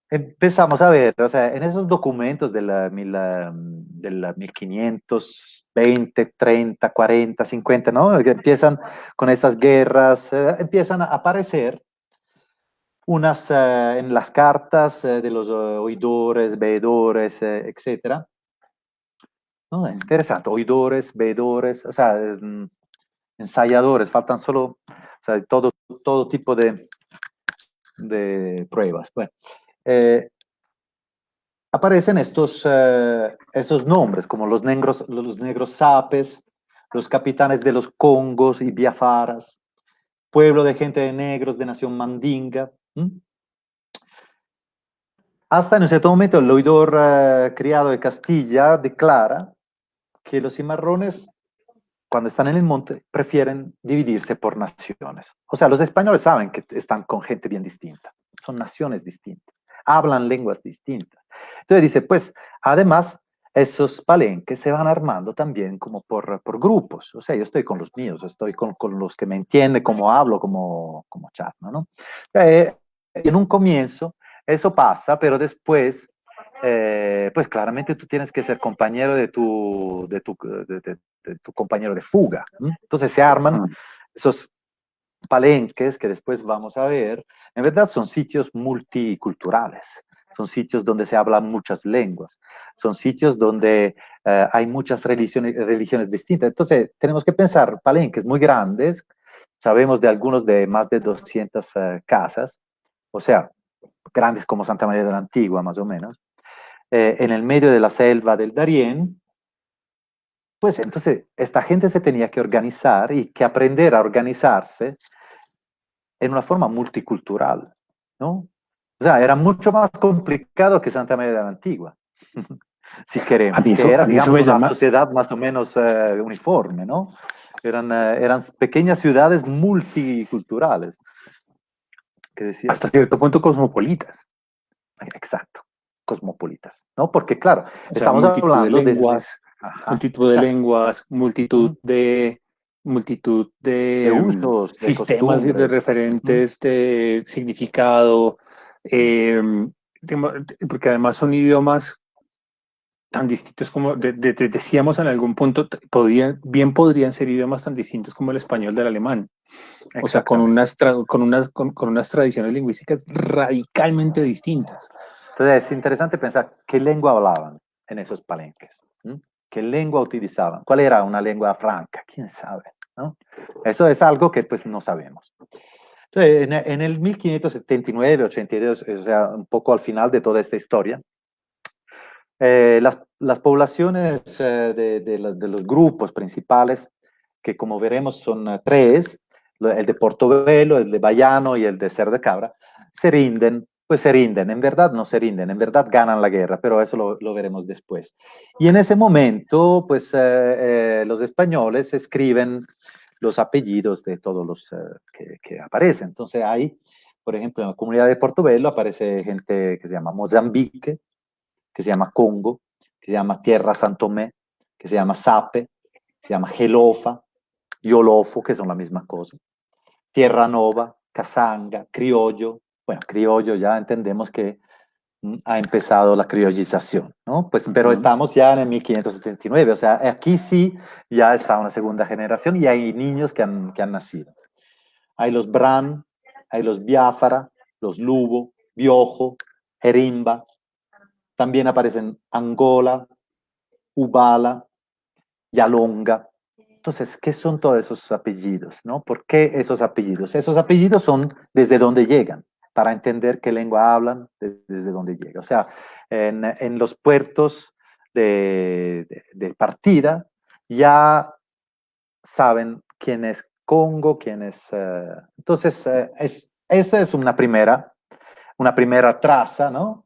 empezamos a ver, o sea, en esos documentos de la 1520, 30, 40, 50, ¿no? Que empiezan con esas guerras, empiezan a aparecer unas en las cartas de los oidores, veedores, etcétera. ¿No? Es interesante, oidores, veedores, o sea, ensayadores, faltan solo, o sea, todo tipo de pruebas. Bueno, aparecen esos nombres, como los negros sapes, los capitanes de los Congos y Biafaras, pueblo de gente de negros de nación mandinga. Hasta en un cierto momento el oidor criado de Castilla declara que los cimarrones, cuando están en el monte, prefieren dividirse por naciones. O sea, los españoles saben que están con gente bien distinta, son naciones distintas, hablan lenguas distintas. Entonces dice, pues, además, esos palenques se van armando también como por grupos. O sea, yo estoy con los míos, estoy con los que me entienden, cómo hablo, como charlo, ¿no? En un comienzo eso pasa, pero después pues claramente tú tienes que ser compañero de tu compañero de fuga. Entonces se arman esos palenques que después vamos a ver. En verdad son sitios multiculturales, son sitios donde se hablan muchas lenguas, son sitios donde hay muchas religiones distintas. Entonces tenemos que pensar palenques muy grandes, sabemos de algunos de más de 200 casas, o sea, grandes como Santa María de la Antigua, más o menos, en el medio de la selva del Darién. Pues entonces esta gente se tenía que organizar y que aprender a organizarse en una forma multicultural, ¿no? O sea, era mucho más complicado que Santa María de la Antigua, si queremos, que era, a mí eso digamos, me una llama, sociedad más o menos uniforme, ¿no? Eran pequeñas ciudades multiculturales, que decías. hasta cierto punto cosmopolitas. Exacto, cosmopolitas, ¿no? Porque claro, O sea, estamos hablando de ajá, multitud de exacto, lenguas, multitud de de usos, de sistemas de costumbres. referentes de significado, eh, porque además son idiomas tan distintos como decíamos en algún punto, bien podrían ser idiomas tan distintos como el español del alemán. O sea, Exactamente. con unas tradiciones lingüísticas radicalmente distintas. Entonces es interesante pensar qué lengua hablaban en esos palenques, ¿m? ¿Qué lengua utilizaban? ¿Cuál era una lengua franca? ¿Quién sabe? ¿No? Eso es algo que pues no sabemos. Entonces, en el 1579, 82, o sea, un poco al final de toda esta historia, las poblaciones de los grupos principales, que como veremos son tres, el de Portobelo, el de Bayano y el de Ser de Cabra, se rinden, pues se rinden, en verdad no se rinden, en verdad ganan la guerra, pero eso lo veremos después. Y en ese momento, pues los españoles escriben los apellidos de todos los que aparecen. Entonces hay, por ejemplo, en la comunidad de Portobelo aparece gente que se llama Mozambique, que se llama Congo, que se llama Tierra Santomé, que se llama Sape, se llama Gelofa, Yolofo, que son la misma cosa, Tierra Nova, Casanga, Criollo. Bueno, criollo ya entendemos que ha empezado la criollización, ¿no? Pues, pero Ujú. estamos ya en el 1579, o sea, aquí sí ya está una segunda generación y hay niños que han nacido. Hay los Bran, hay los Biafara, los Lubo, Biojo, Erimba, también aparecen Angola, Ubala, Yalonga. Entonces, ¿qué son todos esos apellidos, no? ¿Por qué esos apellidos? Esos apellidos son desde dónde llegan, para entender qué lengua hablan, desde dónde llega. O sea, en los puertos de partida ya saben quién es Congo, quién es... entonces, esa es una primera traza, ¿no?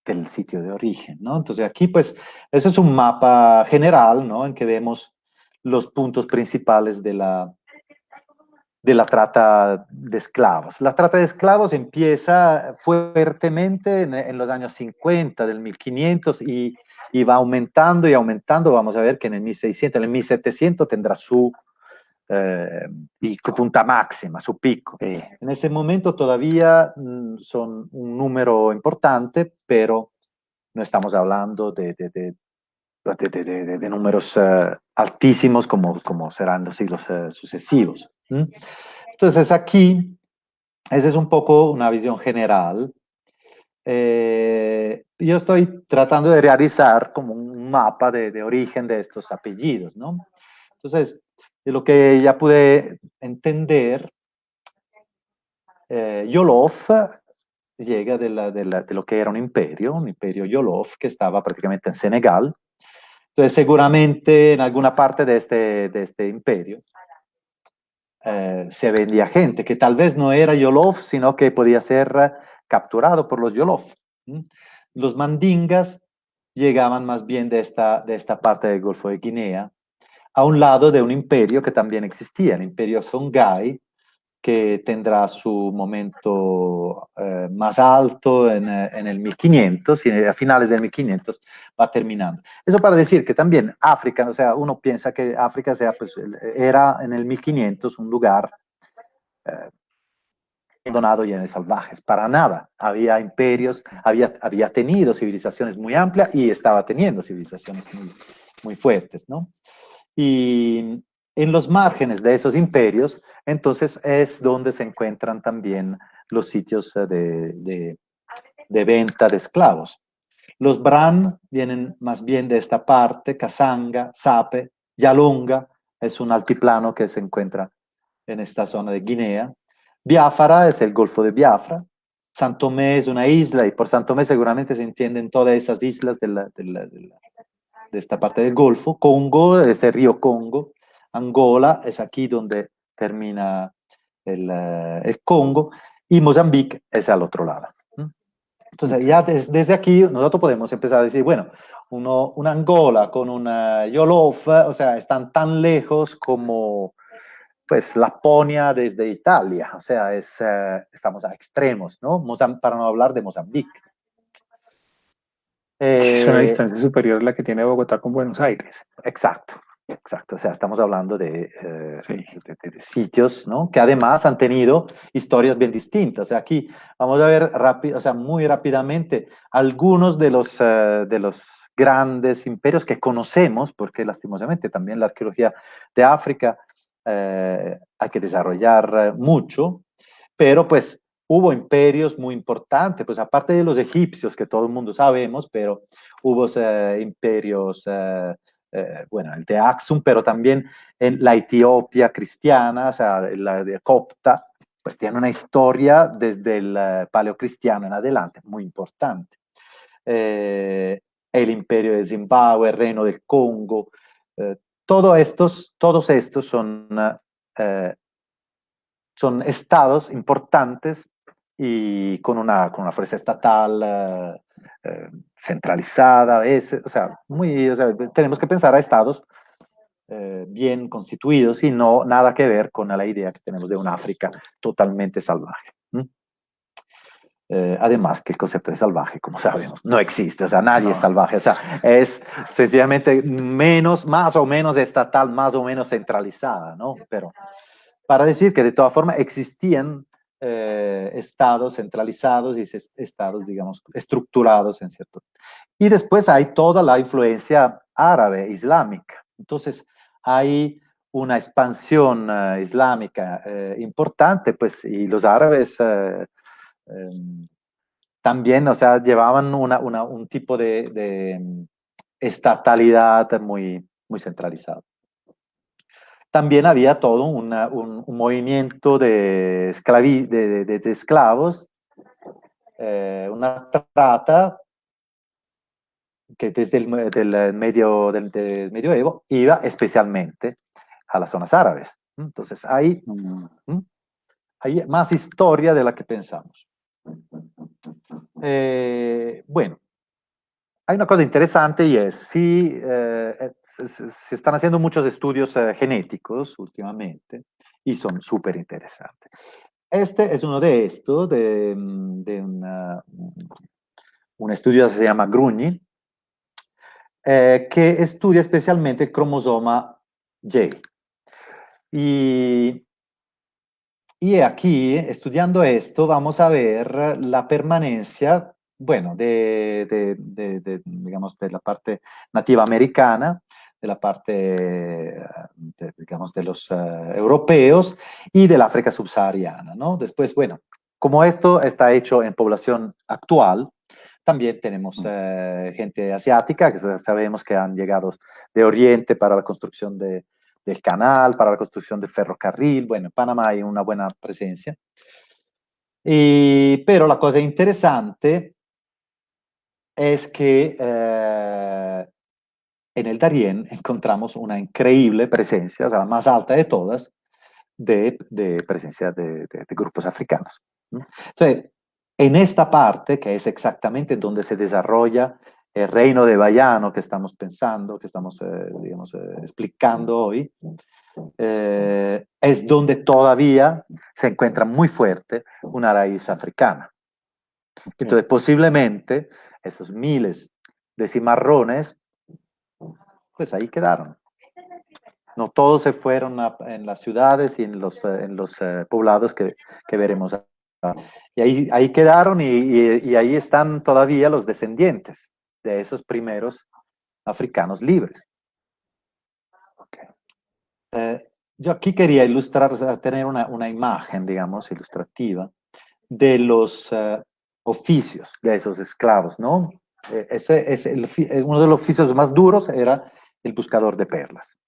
Del sitio de origen, ¿no? Entonces aquí, pues, ese es un mapa general, ¿no? En que vemos los puntos principales de la trata de esclavos. La trata de esclavos empieza fuertemente en los años 50 del 1500 y va aumentando y aumentando. Vamos a ver que en el 1600, en el 1700 tendrá su punta máxima, su pico. En ese momento todavía son un número importante, pero no estamos hablando de números altísimos como serán los siglos sucesivos. Entonces aquí, esa es un poco una visión general. Yo estoy tratando de realizar como un mapa de origen de estos apellidos, ¿no? Entonces, de lo que ya pude entender, Yolof llega de lo que era un imperio Yolof, que estaba prácticamente en Senegal. Entonces, seguramente en alguna parte de este imperio se vendía gente que tal vez no era Yolof, sino que podía ser capturado por los Yolof. Los mandingas llegaban más bien de esta parte del Golfo de Guinea, a un lado de un imperio que también existía, el imperio Songhai, que tendrá su momento más alto en el 1500 y a finales del 1500 va terminando. Eso para decir que también África, o sea, uno piensa que África sea, pues, era en el 1500 un lugar eh, abandonado y en el salvajes, para nada. Había imperios, había tenido civilizaciones muy amplias y estaba teniendo civilizaciones muy fuertes, ¿no? Y en los márgenes de esos imperios, entonces es donde se encuentran también los sitios de venta de esclavos. Los Bran vienen más bien de esta parte, Kasanga, Sape, Yalonga, es un altiplano que se encuentra en esta zona de Guinea. Biafara es el Golfo de Biafra. San Tomé es una isla y por San Tomé seguramente se entienden todas esas islas de esta parte del Golfo. Congo es el río Congo. Angola es aquí donde termina el Congo. Y Mozambique es al otro lado. Entonces, ya desde aquí nosotros podemos empezar a decir, bueno, una Angola con una Yolof, o sea, están tan lejos como pues Laponia desde Italia, o sea, estamos a extremos, ¿no? Para no hablar de Mozambique. Es una distancia superior a la que tiene Bogotá con Buenos Aires. Exacto, exacto. O sea, estamos hablando Sí. de sitios, ¿no? Que además han tenido historias bien distintas. O sea, aquí vamos a ver o sea, muy rápidamente algunos de los grandes imperios que conocemos, porque lastimosamente también la arqueología de África hay que desarrollar mucho, pero pues hubo imperios muy importantes, pues aparte de los egipcios, que todo el mundo sabemos, pero hubo imperios, bueno, el de Axum, pero también en la Etiopía cristiana, o sea, la de Copta, pues tiene una historia desde el paleocristiano en adelante, muy importante. El imperio de Zimbabue, el reino del Congo, todos estos eh, son estados importantes y con una fuerza estatal centralizada a veces, o sea, o sea, tenemos que pensar a estados bien constituidos y no nada que ver con la idea que tenemos de un África totalmente salvaje. Además que el concepto de salvaje, como sabemos, no existe, o sea, nadie es salvaje, o sea, es sencillamente más o menos estatal, más o menos centralizada, ¿no? Pero para decir que de todas formas existían estados centralizados y estados, digamos, estructurados en cierto. Y después hay toda la influencia árabe, islámica. Entonces, hay una expansión islámica importante, pues, y los árabes también, o sea, llevaban un tipo de estatalidad muy, muy centralizado. También había todo un movimiento de esclavos, una trata que desde del medioevo iba especialmente a las zonas árabes. Entonces hay más historia de la que pensamos. Bueno, hay una cosa interesante y es, si se están haciendo muchos estudios genéticos últimamente y son súper interesantes. Este es uno de estos, un estudio que se llama Grugni, que estudia especialmente el cromosoma Y. Y aquí, estudiando esto, vamos a ver la permanencia, bueno, digamos, de la parte nativa americana, de la parte, digamos, de los europeos y del África subsahariana, ¿no? Después, bueno, como esto está hecho en población actual, también tenemos gente asiática, que sabemos que han llegado de Oriente para la construcción del canal, para la construcción del ferrocarril. Bueno, en Panamá hay una buena presencia. Pero la cosa interesante es que en el Darién encontramos una increíble presencia, o sea, la más alta de todas, de presencia de grupos africanos. Entonces, en esta parte, que es exactamente donde se desarrolla el reino de Bayano que estamos pensando, que estamos, digamos, explicando hoy, es donde todavía se encuentra muy fuerte una raíz africana. Entonces, posiblemente, esos miles de cimarrones, pues ahí quedaron. No todos se fueron en las ciudades y en los poblados que veremos. Y ahí quedaron y ahí están todavía los descendientes de esos primeros africanos libres. Okay. Yo aquí quería ilustrar, o sea, tener una imagen, digamos, ilustrativa de los oficios de esos esclavos, ¿no? Uno de los oficios más duros era el buscador de perlas.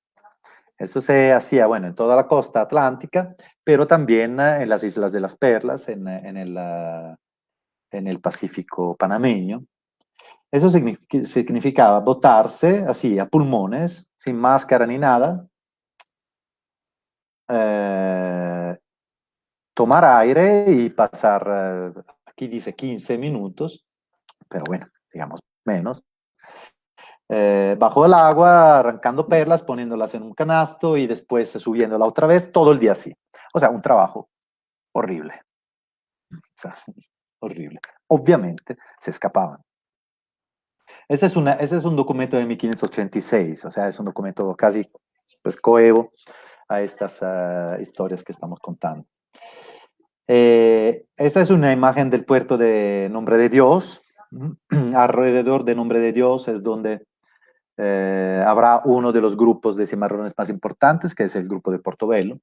Eso se hacía, bueno, en toda la costa atlántica, pero también en las Islas de las Perlas, en el Pacífico panameño. Eso significaba botarse así a pulmones, sin máscara ni nada, tomar aire y pasar, aquí dice 15 minutos, pero bueno, digamos menos, bajo el agua, arrancando perlas, poniéndolas en un canasto y después subiéndola otra vez, todo el día así. O sea, un trabajo horrible. O sea, horrible. Obviamente se escapaban. Ese es un documento de 1586, o sea, es un documento casi pues, coevo a estas historias que estamos contando. Esta es una imagen del puerto de Nombre de Dios. Alrededor de Nombre de Dios es donde habrá uno de los grupos de cimarrones más importantes, que es el grupo de Portobelo.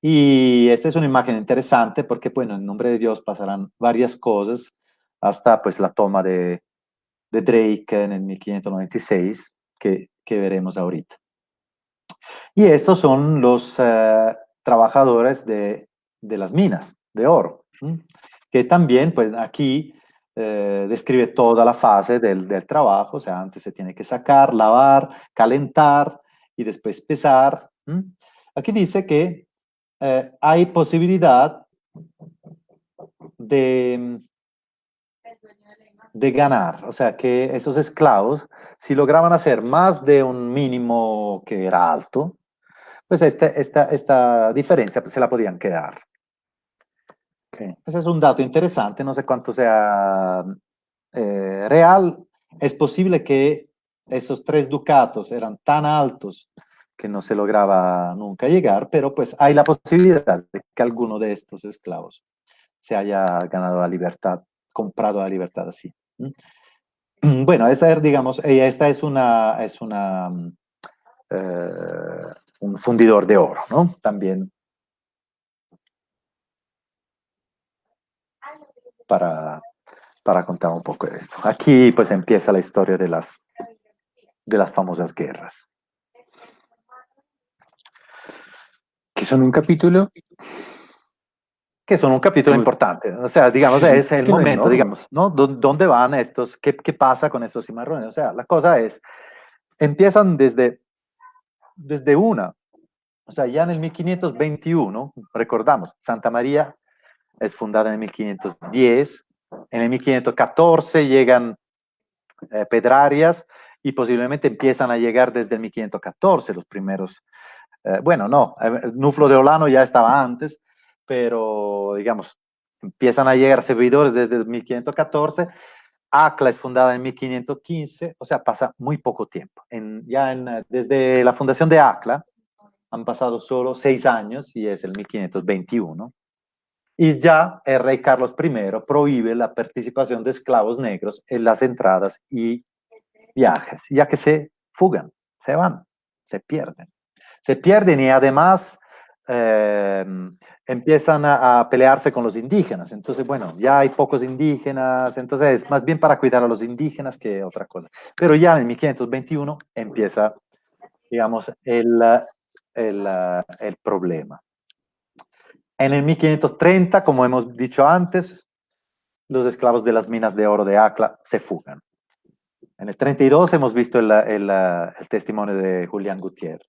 Y esta es una imagen interesante porque, bueno, en Nombre de Dios pasarán varias cosas hasta pues la toma de Drake en el 1596, que veremos ahorita. Y estos son los trabajadores de las minas de oro, que también, pues aquí describe toda la fase del trabajo, o sea, antes se tiene que sacar, lavar, calentar y después pesar. Aquí dice que hay posibilidad de ganar, o sea, que esos esclavos, si lograban hacer más de un mínimo que era alto, pues esta diferencia pues, se la podían quedar. Okay. Ese es un dato interesante, no sé cuánto sea real. Es posible que esos 3 ducatos eran tan altos que no se lograba nunca llegar, pero pues hay la posibilidad de que alguno de estos esclavos se haya ganado la libertad, comprado la libertad así. Bueno, esta es, digamos, esta es un fundidor de oro, ¿no? También para contar un poco de esto. Aquí pues empieza la historia de las famosas guerras. Que son un capítulo, que son un capítulo digamos, importante. O sea, digamos, sí, es un es el capítulo momento, enorme. digamos, ¿no? ¿Dónde van estos? ¿Qué pasa con estos cimarrones? O sea, la cosa es, empiezan desde una. O sea, ya en el 1521, recordamos, Santa María es fundada en el 1510, en el 1514 llegan Pedrarias y posiblemente empiezan a llegar desde el 1514 los primeros. Bueno, no, Nuflo de Olano ya estaba antes, pero digamos, empiezan a llegar servidores desde el 1514. ACLA es fundada en 1515, o sea, pasa muy poco tiempo. Desde la fundación de ACLA han pasado solo 6 años y es el 1521. Y ya el rey Carlos I prohíbe la participación de esclavos negros en las entradas y viajes, ya que se fugan, se van, se pierden. Se pierden y además eh, empiezan a pelearse con los indígenas. Entonces, bueno, ya hay pocos indígenas, entonces es más bien para cuidar a los indígenas que otra cosa. Pero ya en 1521 empieza, digamos, el problema. En el 1530, como hemos dicho antes, los esclavos de las minas de oro de Acla se fugan. En el 32 hemos visto el testimonio de Julián Gutiérrez.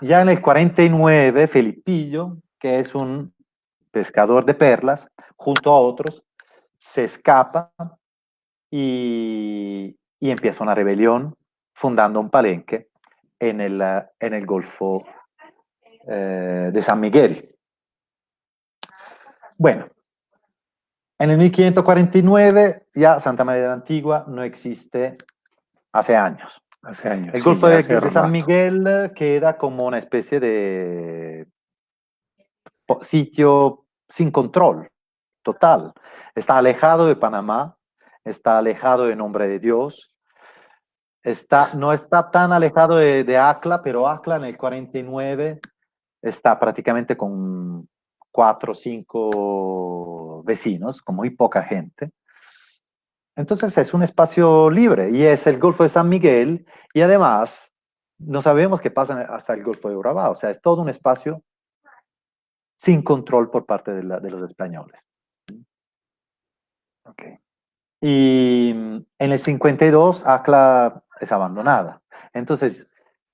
Ya en el 49, Felipillo, que es un pescador de perlas, junto a otros, se escapa y empieza una rebelión fundando un palenque en el Golfo de San Miguel. Bueno, en el 1549 ya Santa María de la Antigua no existe hace años. Hace años, El sí, Golfo ya hace de San rato. Miguel queda como una especie de sitio sin control total. Está alejado de Panamá, está alejado de Nombre de Dios, no está tan alejado de ACLA, pero ACLA en el 49 está prácticamente con 4 o 5 vecinos, con muy poca gente. Entonces es un espacio libre y es el Golfo de San Miguel y además no sabemos qué pasa hasta el Golfo de Urabá, o sea, es todo un espacio sin control por parte de los españoles. Okay. Y en el 52 ACLA es abandonada. Entonces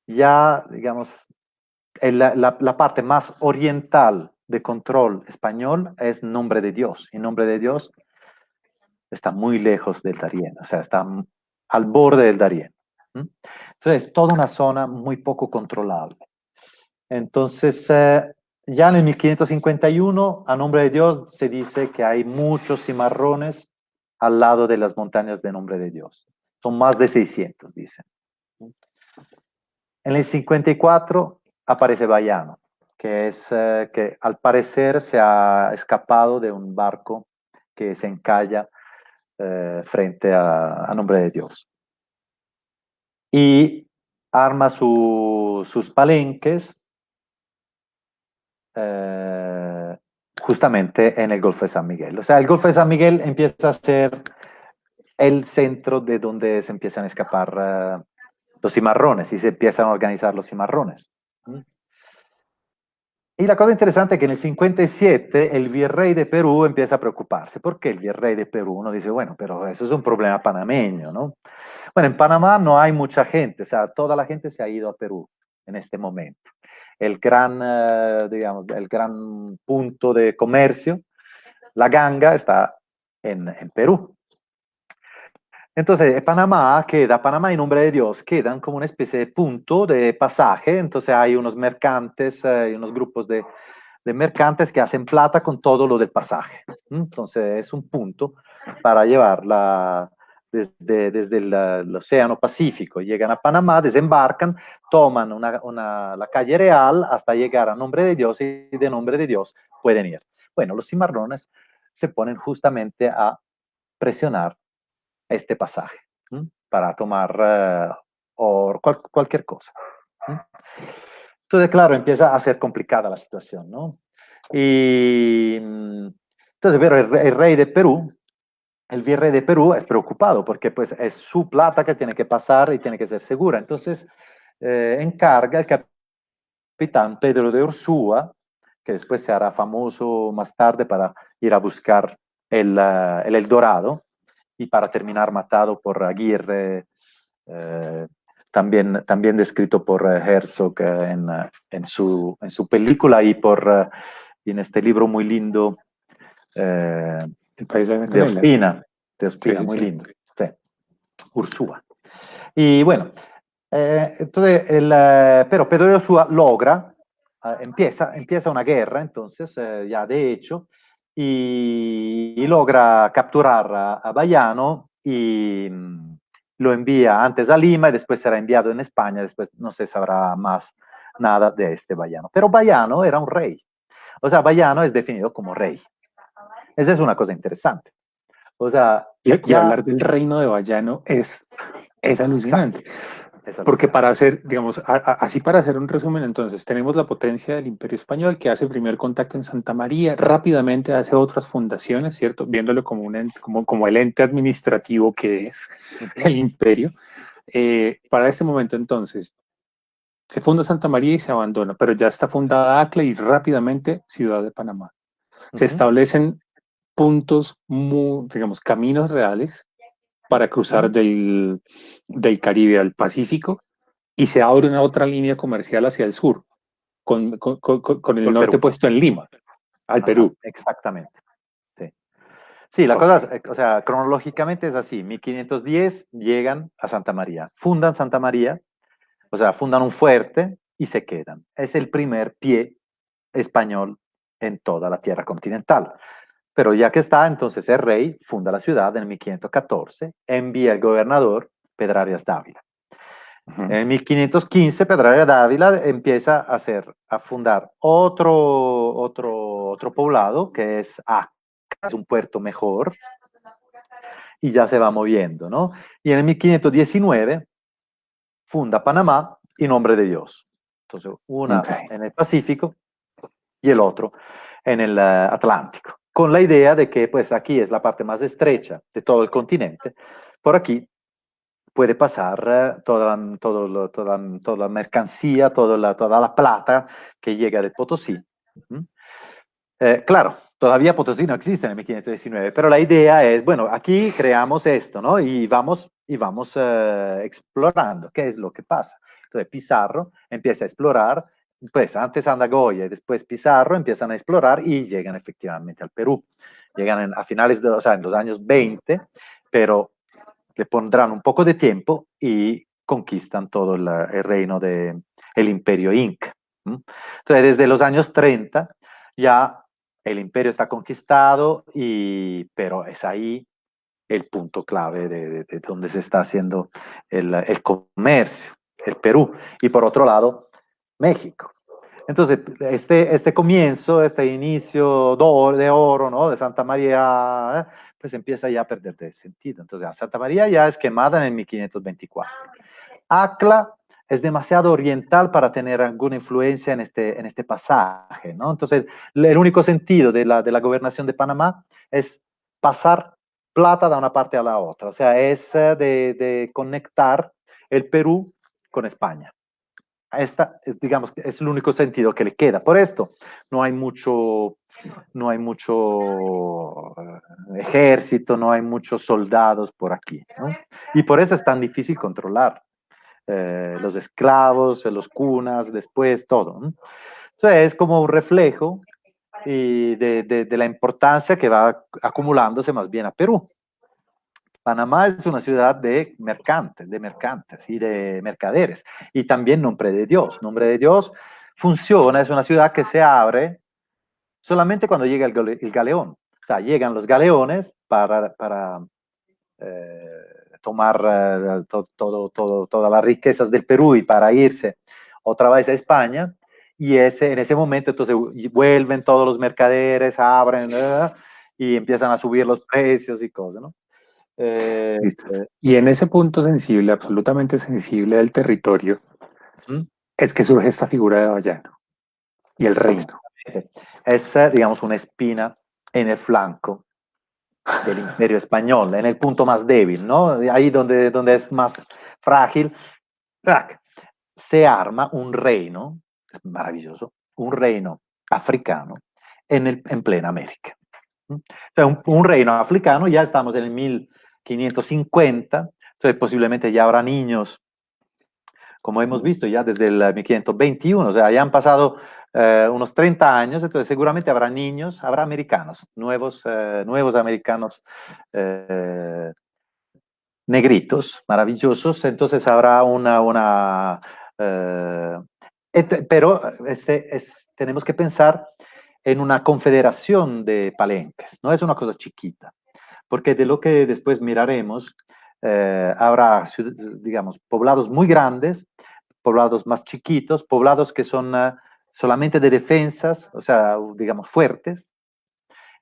ya, digamos, la parte más oriental de control español es Nombre de Dios. Y Nombre de Dios está muy lejos del Darién, o sea, está al borde del Darién. Entonces, es toda una zona muy poco controlable. Entonces, ya en el 1551, a Nombre de Dios, se dice que hay muchos cimarrones al lado de las montañas de Nombre de Dios. Son más de 600, dicen. En el 54 aparece Bayano, que es que al parecer se ha escapado de un barco que se encalla frente a Nombre de Dios. Y arma sus palenques justamente en el Golfo de San Miguel. O sea, el Golfo de San Miguel empieza a ser el centro de donde se empiezan a escapar los cimarrones y se empiezan a organizar los cimarrones. Y la cosa interesante es que en el 57 el virrey de Perú empieza a preocuparse. ¿Por qué el virrey de Perú? Uno dice, bueno, pero eso es un problema panameño, ¿no? Bueno, en Panamá no hay mucha gente, o sea, toda la gente se ha ido a Perú en este momento. Digamos, el gran punto de comercio, la ganga, está en Perú. Entonces, Panamá y Nombre de Dios quedan como una especie de punto de pasaje. Entonces, hay unos mercantes, hay unos grupos de mercantes que hacen plata con todo lo del pasaje. Entonces, es un punto para llevarla desde el Océano Pacífico. Llegan a Panamá, desembarcan, toman la calle Real hasta llegar a Nombre de Dios y de Nombre de Dios pueden ir. Bueno, los cimarrones se ponen justamente a presionar este pasaje para tomar cualquier cosa. Entonces, claro, empieza a ser complicada la situación, ¿no? Y entonces, pero el rey de Perú, el virrey de Perú es preocupado porque pues es su plata que tiene que pasar y tiene que ser segura. Entonces, encarga el capitán Pedro de Ursúa, que después se hará famoso más tarde para ir a buscar el Dorado y para terminar matado por Aguirre, también descrito por Herzog en su película y en este libro muy lindo El país de la de canela. Ospina, Sí, sí, muy sí. lindo, sí. Ursúa. Y bueno, entonces, pero Pedro de Ursúa logra, empieza una guerra, entonces, ya de hecho, y logra capturar a Bayano y lo envía antes a Lima y después será enviado en España, después no se sabrá más nada de este Bayano. Pero Bayano era un rey, o sea, Bayano es definido como rey. Esa es una cosa interesante. O sea, Y ya... hablar del reino de Bayano es Exacto, alucinante. es Porque para alucinante. hacer, digamos, así para hacer un resumen, entonces, tenemos la potencia del Imperio Español que hace el primer contacto en Santa María, rápidamente hace otras fundaciones, ¿cierto? Viéndolo como, como el ente administrativo que es Uh-huh. el imperio. Para ese momento, entonces, se funda Santa María y se abandona, pero ya está fundada Acla y rápidamente Ciudad de Panamá. Se Uh-huh. establecen puntos, digamos, caminos reales para cruzar Uh-huh. del Caribe al Pacífico y se abre una otra línea comercial hacia el sur, con el Col norte Perú. puesto en Lima, al Ajá, Perú. exactamente. Sí, sí, la Ok. cosa, o sea, cronológicamente es así. 1510 llegan a Santa María, fundan Santa María, o sea, fundan un fuerte y se quedan. Es el primer pie español en toda la tierra continental. Pero ya que está, entonces el rey funda la ciudad en 1514, envía el gobernador Pedrarias Dávila. Ujú. En 1515, Pedrarias Dávila empieza a fundar otro poblado que es Acá, es un puerto mejor, y ya se va moviendo, ¿no? Y en el 1519 funda Panamá y Nombre de Dios. Entonces, una Ok. en el Pacífico y el otro en el Atlántico, con la idea de que pues aquí es la parte más estrecha de todo el continente, por aquí puede pasar toda la mercancía, toda la plata que llega del Potosí. ¿Mm? Claro, todavía Potosí no existe en el 1519, pero la idea es, bueno, aquí creamos esto, ¿no? Y vamos explorando qué es lo que pasa. Entonces Pizarro empieza a explorar, pues antes anda Goya y después Pizarro empiezan a explorar y llegan efectivamente al Perú. Llegan a finales de, o sea, en los años 20, pero le pondrán un poco de tiempo y conquistan todo el reino del imperio inca. ¿Mm? Entonces, desde los años 30 ya el imperio está conquistado, pero es ahí el punto clave de donde se está haciendo el comercio, el Perú. Y por otro lado, México. Entonces, este comienzo, este inicio de oro, ¿no? De Santa María, pues empieza ya a perder de sentido. Entonces, Santa María ya es quemada en el 1524. Acla es demasiado oriental para tener alguna influencia en este pasaje, ¿no? Entonces, el único sentido de la gobernación de Panamá es pasar plata de una parte a la otra, o sea, es de conectar el Perú con España. Esta es, digamos, es el único sentido que le queda. Por esto, no hay mucho, no hay mucho ejército, no hay muchos soldados por aquí, ¿no? Y por eso es tan difícil controlar los esclavos, los cunas, después todo, ¿no? Entonces es como un reflejo de la importancia que va acumulándose más bien a Perú. Panamá es una ciudad de mercantes y de mercaderes. Y también Nombre de Dios. Nombre de Dios funciona, es una ciudad que se abre solamente cuando llega el galeón. O sea, llegan los galeones para tomar todas las riquezas del Perú y para irse otra vez a España. Y en ese momento entonces vuelven todos los mercaderes, abren y empiezan a subir los precios y cosas, ¿no? Eh, Listos. Y en ese punto sensible, absolutamente sensible del territorio, ¿Mm? es que surge esta figura de Bayano y el reino. Exactamente. Es, digamos, una espina en el flanco del imperio español, en el punto más débil, ¿no? Ahí donde es más frágil, ¡tac! Se arma un reino maravilloso, un reino africano en plena América. Entonces, un reino africano, ya estamos en el 1550, entonces posiblemente ya habrá niños, como hemos visto ya desde el 1521, o sea, ya han pasado unos 30 años, entonces seguramente habrá niños, habrá americanos, nuevos americanos negritos, maravillosos, entonces habrá eh, pero tenemos que pensar en una confederación de palenques, no es una cosa chiquita, porque de lo que después miraremos, habrá, digamos, poblados muy grandes, poblados más chiquitos, poblados que son solamente de defensas, o sea, digamos, fuertes,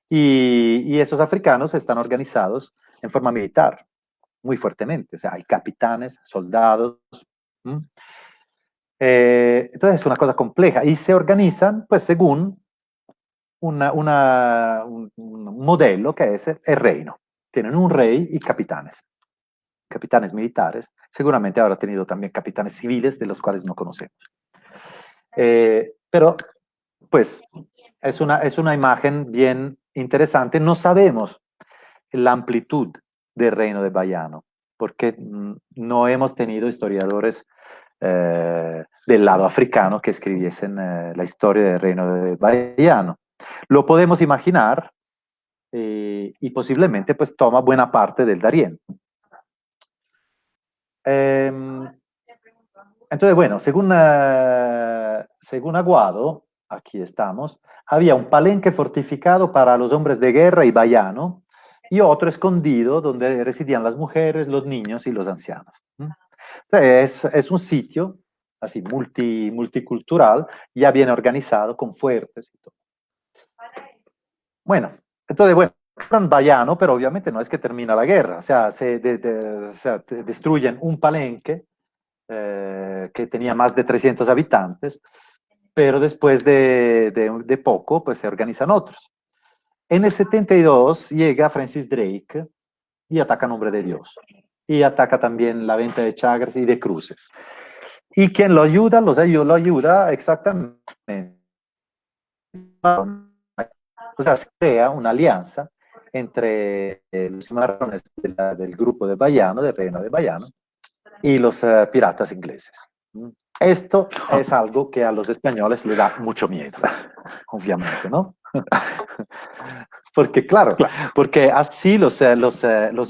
y esos africanos están organizados en forma militar, muy fuertemente, o sea, hay capitanes, soldados. Entonces es una cosa compleja y se organizan pues según un modelo que es el reino. Tienen un rey y capitanes militares, seguramente habrá tenido también capitanes civiles de los cuales no conocemos. Pero pues es una imagen bien interesante. No sabemos la amplitud del reino de Bayano, porque no hemos tenido historiadores del lado africano que escribiesen la historia del reino de Bayano. Lo podemos imaginar y posiblemente pues toma buena parte del Darién. Entonces, bueno, según Aguado, aquí estamos, había un palenque fortificado para los hombres de guerra y Bayano, y otro escondido donde residían las mujeres, los niños y los ancianos. Es un sitio así multicultural, ya bien organizado, con fuertes y todo. Bueno, entonces, bueno, Bayano, pero obviamente no es que termina la guerra, o sea, o sea destruyen un palenque que tenía más de 300 habitantes, pero después de poco, pues se organizan otros. En el 72 llega Francis Drake y ataca Nombre de Dios. Y ataca también la venta de Chagres y de cruces. ¿Y quién lo ayuda? Lo ayuda exactamente. O sea, se crea una alianza entre los cimarrones del grupo de Bayano, del reino de Bayano, y los piratas ingleses. Esto es algo que a los españoles les da mucho miedo, obviamente, ¿no? Porque, claro, porque así los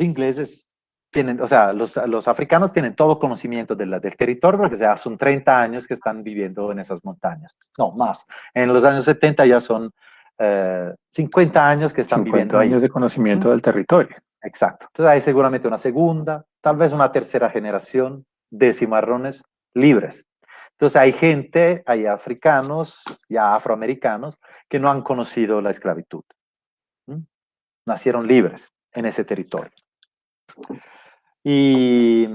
ingleses tienen, o sea, los africanos tienen todo conocimiento del territorio, porque ya son 30 años que están viviendo en esas montañas. No, más. En los años 70 ya son 50 años que están 50 viviendo ahí. años de conocimiento del territorio. Exacto. Entonces hay seguramente una segunda, tal vez una tercera generación de cimarrones libres. Entonces hay gente, hay africanos, ya afroamericanos, que no han conocido la esclavitud. Nacieron libres en ese territorio. Y,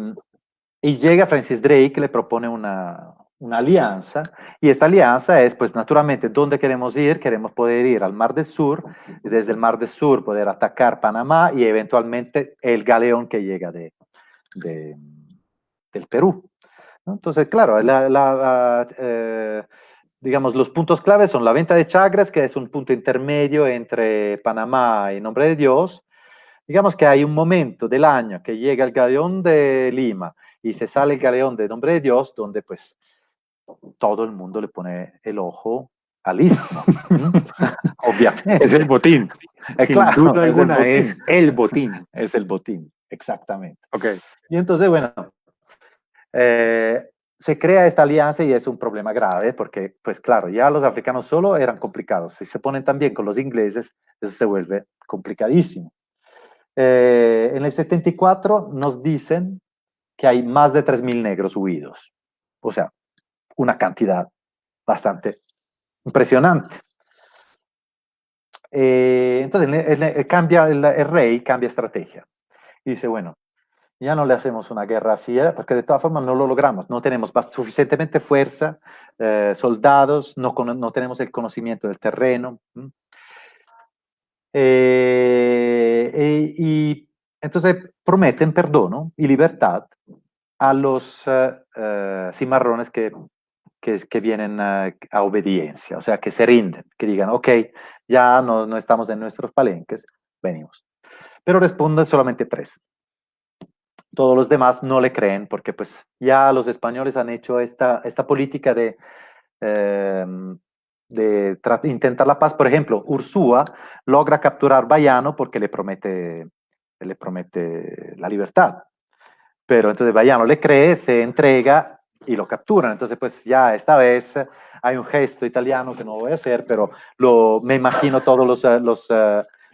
y llega Francis Drake, le propone una alianza, y esta alianza es, pues naturalmente, ¿dónde queremos ir? Queremos poder ir al Mar del Sur, y desde el Mar del Sur poder atacar Panamá y eventualmente el galeón que llega del Perú. ¿No? Entonces, claro, digamos, los puntos claves son la venta de Chagres, que es un punto intermedio entre Panamá y Nombre de Dios. Digamos que hay un momento del año que llega el galeón de Lima y se sale el galeón de Nombre de Dios, donde pues todo el mundo le pone el ojo al istmo. Obviamente. Es el botín. Sin claro, duda alguna es el botín. Es el botín, exactamente. Okay. Y entonces, bueno, se crea esta alianza y es un problema grave porque, pues claro, ya los africanos solo eran complicados. Si se ponen también con los ingleses, eso se vuelve complicadísimo. En el 74 nos dicen que hay más de 3.000 negros huidos. O sea, una cantidad bastante impresionante. Entonces el rey cambia estrategia y dice, bueno, ya no le hacemos una guerra así, porque de todas formas no lo logramos, no tenemos suficientemente fuerza, soldados, no tenemos el conocimiento del terreno. Y entonces prometen perdón y libertad a los cimarrones que que vienen a obediencia, o sea, que se rinden, que digan, ok, ya no estamos en nuestros palenques, venimos. Pero responden solamente 3. Todos los demás no le creen porque pues ya los españoles han hecho esta política eh, de intentar la paz. Por ejemplo, Ursúa logra capturar Bayano porque le promete la libertad. Pero entonces Bayano le cree, se entrega y lo capturan. Entonces pues ya esta vez hay un gesto italiano que no voy a hacer, pero me imagino todos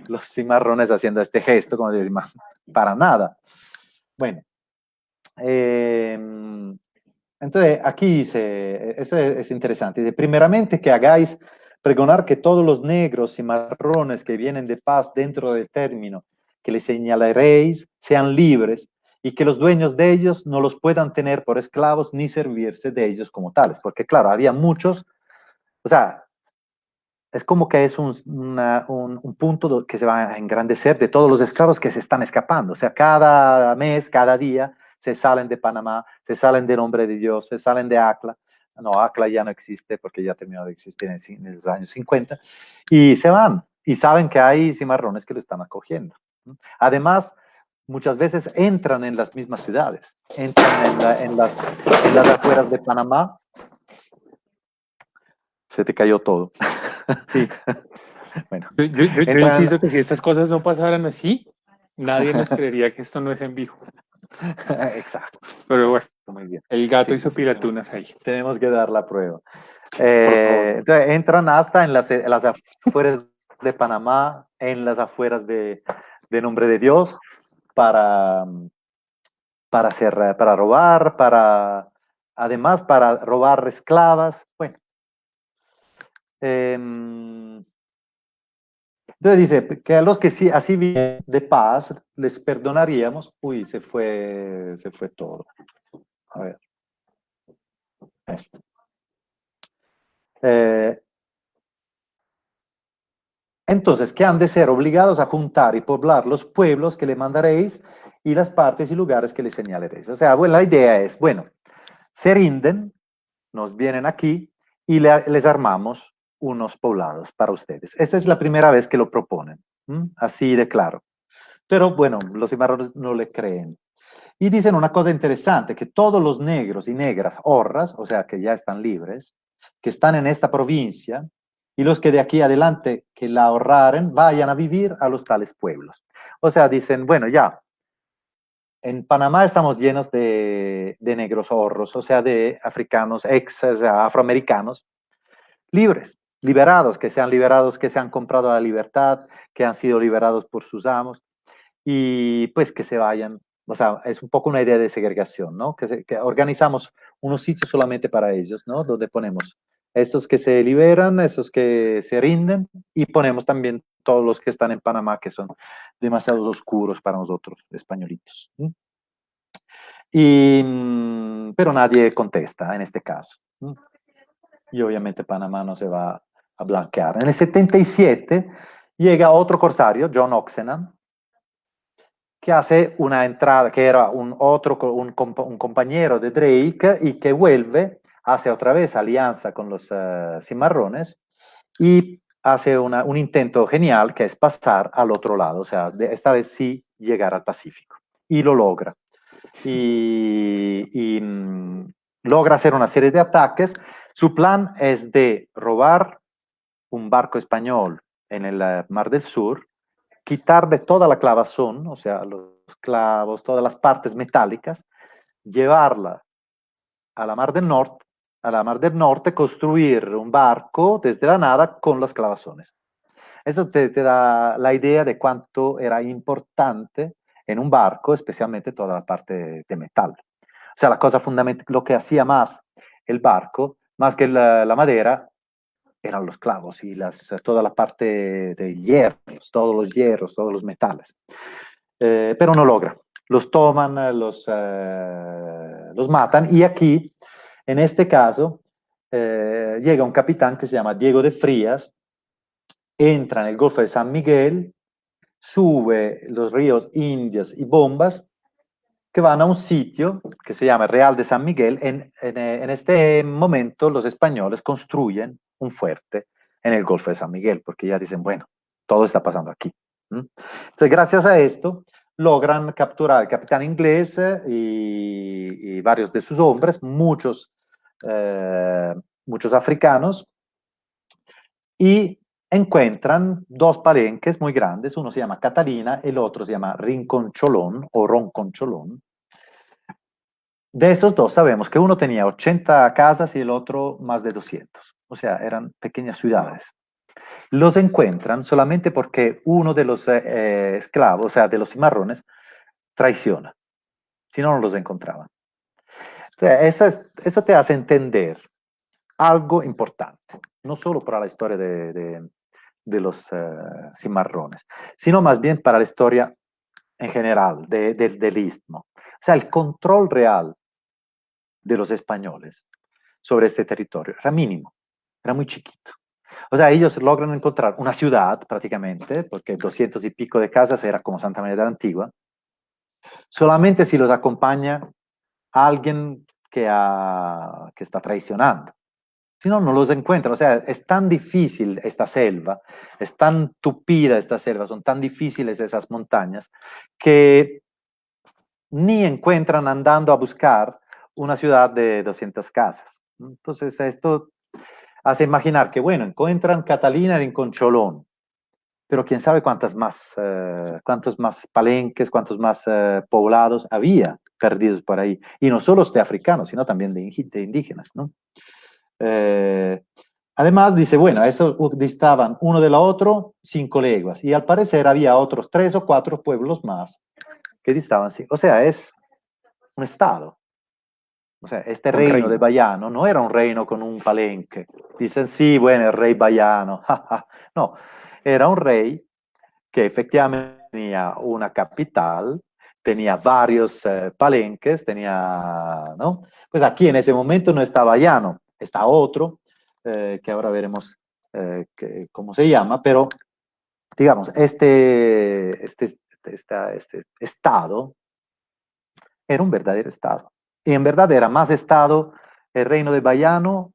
los cimarrones haciendo este gesto, como decir, para nada. Bueno, entonces aquí eso es interesante. Dice, primeramente que hagáis pregonar que todos los negros y marrones que vienen de paz dentro del término que les señalaréis sean libres y que los dueños de ellos no los puedan tener por esclavos ni servirse de ellos como tales. Porque claro, había muchos, o sea, es como que es un punto que se va a engrandecer de todos los esclavos que se están escapando. O sea, cada mes, cada día, se salen de Panamá, se salen de Nombre de Dios, se salen de Acla. No, Acla ya no existe porque ya terminó de existir en los años 50. Y se van. Y saben que hay cimarrones que lo están acogiendo. Además, muchas veces entran en las mismas ciudades. Entran en las afueras de Panamá. Se te cayó todo. Sí. Bueno, Yo insisto que si estas cosas no pasaran así, nadie nos creería que esto no es en vivo. Exacto. Pero bueno, Muy bien. el gato Sí, hizo sí. pilatunas ahí. Tenemos que dar la prueba. Por favor. Entonces entran hasta en las afueras de Panamá, en las afueras de Nombre de Dios, para robar, además para robar esclavas. Bueno. Entonces dice que a los que sí, así vienen de paz, les perdonaríamos. Uy, se fue todo. A ver. Esto. Entonces, que han de ser obligados a juntar y poblar los pueblos que le mandaréis y las partes y lugares que le señalaréis. O sea, bueno, la idea es, bueno, se rinden, nos vienen aquí y les armamos unos poblados para ustedes. Esta es la primera vez que lo proponen, así de claro. Pero bueno, los cimarrones no le creen. Y dicen una cosa interesante, que todos los negros y negras horras, o sea, que ya están libres, que están en esta provincia, y los que de aquí adelante que la ahorraren, vayan a vivir a los tales pueblos. O sea, dicen, bueno, ya, en Panamá estamos llenos de negros horros, o sea, de africanos, o sea, afroamericanos, libres, liberados, que se han comprado la libertad, que han sido liberados por sus amos, y pues que se vayan. O sea, es un poco una idea de segregación, ¿no? Que organizamos unos sitios solamente para ellos, ¿no? Donde ponemos estos que se liberan, estos que se rinden, y ponemos también todos los que están en Panamá, que son demasiado oscuros para nosotros, españolitos. Pero nadie contesta en este caso. Y obviamente Panamá no se va a blanquear. En el 77 llega otro corsario, John Oxenham, que hace una entrada, que era un compañero de Drake y que vuelve, hace otra vez alianza con los cimarrones y hace un intento genial que es pasar al otro lado, o sea, esta vez sí llegar al Pacífico. Y lo logra. Y logra hacer una serie de ataques. Su plan es de robar un barco español en el Mar del Sur, quitarle toda la clavazón, o sea, los clavos, todas las partes metálicas, llevarla a la Mar del Norte, construir un barco desde la nada con las clavazones. Eso te da la idea de cuánto era importante en un barco, especialmente toda la parte de metal. O sea, la cosa fundamental, lo que hacía más el barco, más que la madera, eran los clavos y toda la parte de hierros, todos los metales. Pero no logra. Los toman, los matan y aquí, en este caso, llega un capitán que se llama Diego de Frías, entra en el Golfo de San Miguel, sube los ríos Indias y Bombas, que van a un sitio que se llama Real de San Miguel. En este momento los españoles construyen un fuerte en el Golfo de San Miguel, porque ya dicen, bueno, todo está pasando aquí. Entonces, gracias a esto, logran capturar al capitán inglés y varios de sus hombres, muchos africanos, y encuentran dos palenques muy grandes, uno se llama Catalina, el otro se llama Rinconcholón o Ronconcholón. De esos dos sabemos que uno tenía 80 casas y el otro más de 200, o sea, eran pequeñas ciudades. Los encuentran solamente porque uno de los esclavos, o sea, de los cimarrones, traiciona, si no, no los encontraban. Entonces, eso te hace entender algo importante, no solo para la historia de los cimarrones, sino más bien para la historia en general del istmo. O sea, el control real de los españoles sobre este territorio era mínimo, era muy chiquito. O sea, ellos logran encontrar una ciudad prácticamente, porque 200 y pico de casas era como Santa María de la Antigua, solamente si los acompaña alguien que está traicionando. Si no, no los encuentran. O sea, es tan difícil esta selva, es tan tupida esta selva, son tan difíciles esas montañas, que ni encuentran andando a buscar una ciudad de 200 casas. Entonces, esto hace imaginar que, bueno, encuentran Catalina en Concholón, pero quién sabe cuántos más palenques, cuántos más poblados había perdidos por ahí. Y no solo de africanos, sino también de indígenas, ¿no? Además, dice, bueno, eso distaban uno de la otro 5 leguas, y al parecer había otros 3 o 4 pueblos más que distaban, o sea, es un estado. O sea, este reino de Bayano no era un reino con un palenque. Dicen, sí, bueno, el rey Bayano. No, era un rey que efectivamente tenía una capital, tenía varios palenques, ¿no? Pues aquí en ese momento no está Bayano, está otro, que ahora veremos cómo se llama, pero digamos, este estado era un verdadero estado. Y en verdad era más estado el reino de Bayano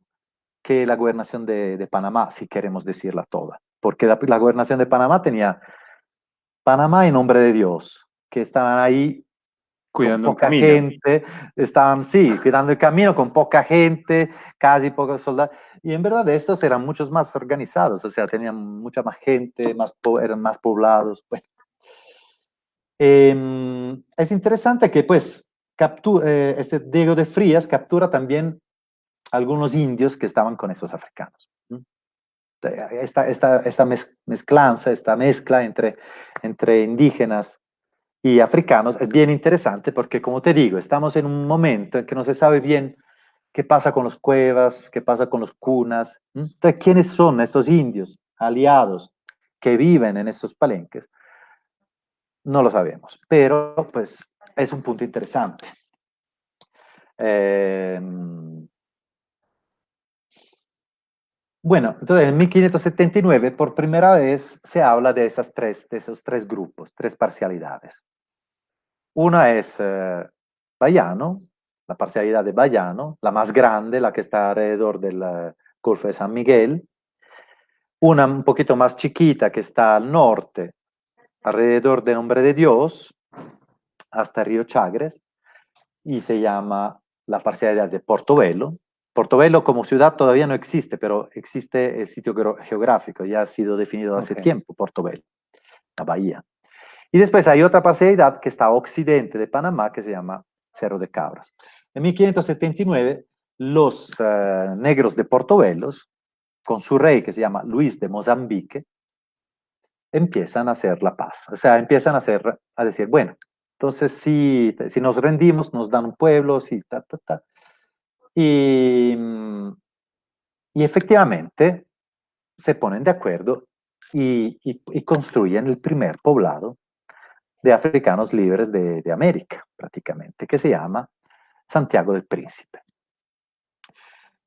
que la gobernación de Panamá, si queremos decirla toda. Porque la gobernación de Panamá tenía Panamá en nombre de Dios, que estaban ahí cuidando con un poca camino. gente, estaban, sí, cuidando el camino, con poca gente, casi pocos soldados. Y en verdad estos eran muchos más organizados, o sea, tenían mucha más gente, eran más poblados. Bueno. Es interesante que pues este Diego de Frías captura también algunos indios que estaban con esos africanos. Esta mezclanza, esta mezcla entre indígenas y africanos es bien interesante porque, como te digo, estamos en un momento en que no se sabe bien qué pasa con los cuevas, qué pasa con los cunas. Entonces, ¿quiénes son estos indios aliados que viven en estos palenques? No lo sabemos, pero pues es un punto interesante. Bueno, entonces en 1579 por primera vez se habla de esos tres grupos, tres parcialidades. Una es Bayano, la parcialidad de Bayano, la más grande, la que está alrededor del Golfo de San Miguel. Una un poquito más chiquita que está al norte, alrededor del Nombre de Dios, hasta Río Chagres, y se llama la parcialidad de Portobelo. Portobelo como ciudad todavía no existe, pero existe el sitio geográfico, ya ha sido definido hace tiempo, Portobelo, la bahía. Y después hay otra parcialidad que está a occidente de Panamá, que se llama Cerro de Cabras. En 1579, los negros de Portobelos, con su rey que se llama Luis de Mozambique, empiezan a hacer la paz. O sea, empiezan a decir, bueno, entonces si nos rendimos, nos dan un pueblo, sí, ta, ta, ta. Y efectivamente se ponen de acuerdo y construyen el primer poblado de africanos libres de América, prácticamente, que se llama Santiago del Príncipe.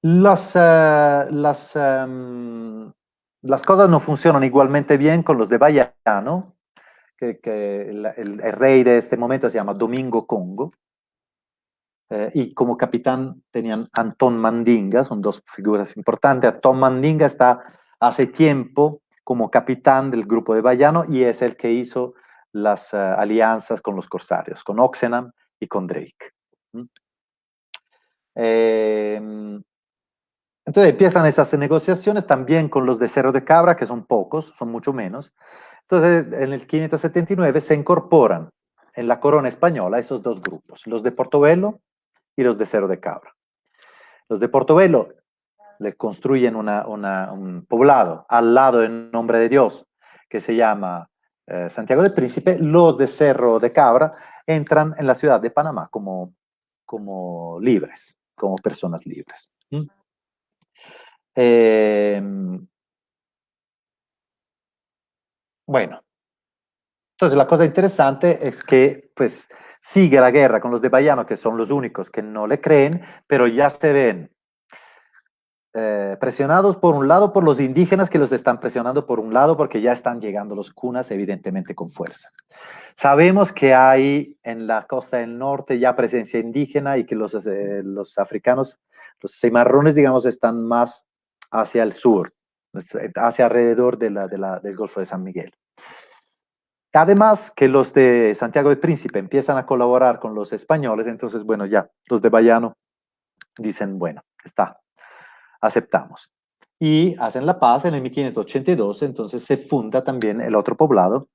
Las cosas no funcionan igualmente bien con los de Bayano, que el rey de este momento se llama Domingo Congo, y como capitán tenían Antón Mandinga, son dos figuras importantes. Antón Mandinga está hace tiempo como capitán del grupo de Bayano y es el que hizo las alianzas con los corsarios, con Oxenham y con Drake. Entonces empiezan esas negociaciones también con los de Cerro de Cabra, que son pocos, son mucho menos. Entonces, en el 579 se incorporan en la corona española esos dos grupos, los de Portobelo y los de Cerro de Cabra. Los de Portobelo le construyen un poblado al lado del Nombre de Dios, que se llama Santiago del Príncipe. Los de Cerro de Cabra entran en la ciudad de Panamá como libres, como personas libres. Bueno, entonces la cosa interesante es que pues sigue la guerra con los de Bayano, que son los únicos que no le creen, pero ya se ven presionados por un lado por los indígenas que los están presionando por un lado porque ya están llegando los cunas evidentemente con fuerza. Sabemos que hay en la costa del norte ya presencia indígena y que los africanos, los cimarrones, digamos, están más hacia el sur, hacia alrededor del Golfo de San Miguel. Además que los de Santiago del Príncipe empiezan a colaborar con los españoles, entonces, bueno, ya los de Bayano dicen, bueno, está, aceptamos. Y hacen la paz en el 1582, entonces se funda también el otro poblado,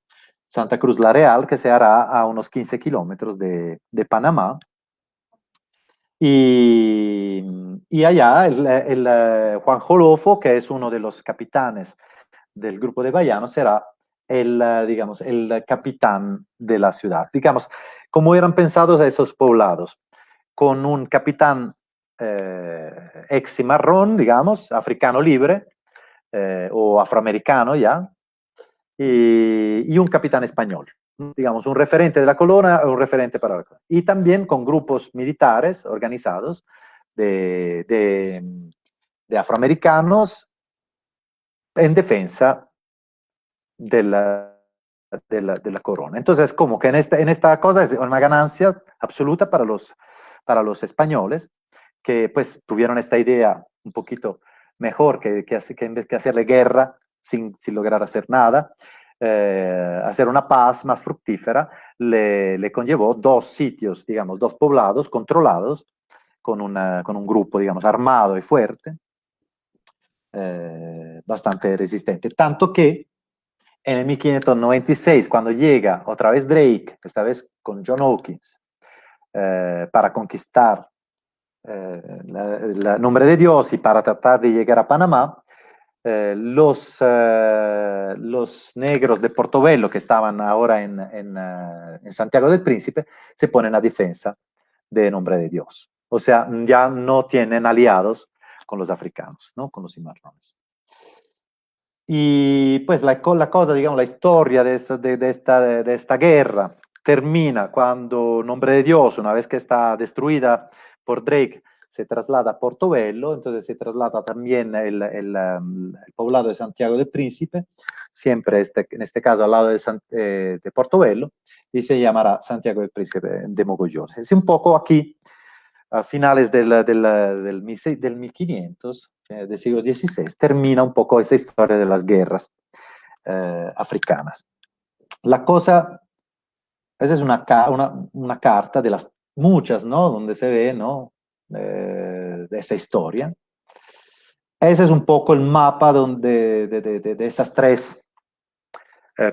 Santa Cruz la Real, que se hará a unos 15 kilómetros de Panamá. Y allá Juan Jolofo, que es uno de los capitanes del grupo de Bayano, será digamos, el capitán de la ciudad. Digamos, ¿cómo eran pensados esos poblados? Con un capitán ex cimarrón, digamos, africano libre, o afroamericano ya, y un capitán español, digamos, un referente de la corona, un referente para la corona. Y también con grupos militares organizados de afroamericanos en defensa de la corona. Entonces, como que en esta cosa es una ganancia absoluta para los españoles, que pues tuvieron esta idea un poquito mejor que en vez que hacerle guerra sin lograr hacer nada, hacer una paz más fructífera, le conllevó dos sitios, digamos, dos poblados controlados con un grupo, digamos, armado y fuerte, bastante resistente. Tanto que en el 1596, cuando llega otra vez Drake, esta vez con John Hawkins, para conquistar el nombre de Dios y para tratar de llegar a Panamá, los negros de Portobelo que estaban ahora en Santiago del Príncipe se ponen a defensa de nombre de Dios. O sea, ya no tienen aliados con los africanos, ¿no? Con los cimarrones. Y pues la cosa, digamos, la historia de esta guerra termina cuando Nombre de Dios, una vez que está destruida por Drake, se traslada a Portobelo, entonces se traslada también el poblado de Santiago del Príncipe, siempre en este caso al lado de Portobelo, y se llamará Santiago del Príncipe de Mogollón. Es un poco aquí, a finales del 1500, del siglo XVI, termina un poco esta historia de las guerras africanas. La cosa, esa es una carta de las muchas, ¿no? Donde se ve, ¿no? De esta historia. Ese es un poco el mapa de estas tres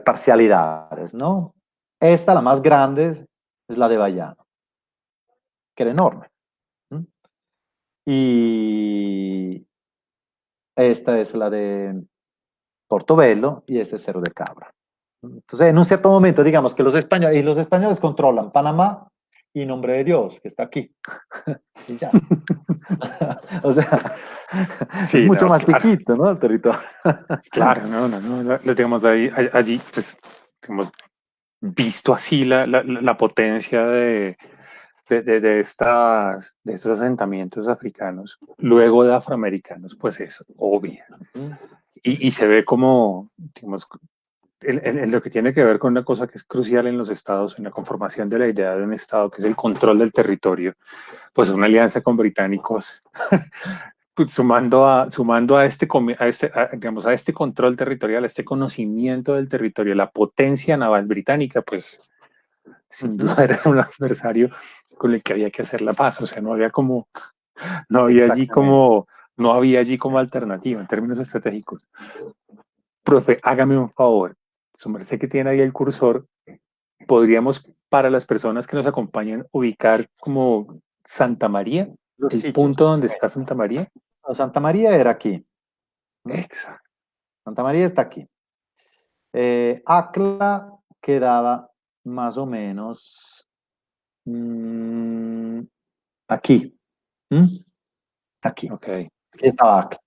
parcialidades, ¿no? Esta, la más grande, es la de Bayano, que era enorme. Y esta es la de Portobelo y este es Cerro de Cabra. Entonces, en un cierto momento, digamos que los españoles controlan Panamá y Nombre de Dios, que está aquí. Y ya. O sea, Sí, es mucho no, más claro, chiquito, ¿no? El territorio. claro, lo tenemos ahí, allí, pues, hemos visto así la potencia de estos asentamientos africanos, luego de afroamericanos, pues es obvia. Y se ve como, digamos, en lo que tiene que ver con una cosa que es crucial en los estados, en la conformación de la idea de un estado, que es el control del territorio, pues una alianza con británicos, pues sumando a digamos, a este control territorial, a este conocimiento del territorio, la potencia naval británica, pues sin duda era un adversario con el que había que hacer la paz. O sea, no había allí Exactamente. como, no había allí como alternativa en términos estratégicos. Profe, hágame un favor. Su merced que tiene ahí el cursor, podríamos, para las personas que nos acompañan, ubicar como Santa María, Los el sitios. punto donde está Santa María. No, Santa María era aquí. ¿Mm? Exacto. Santa María está aquí. Acla quedaba más o menos mm, aquí. ¿Mm? Aquí. Ok. Aquí estaba Acla.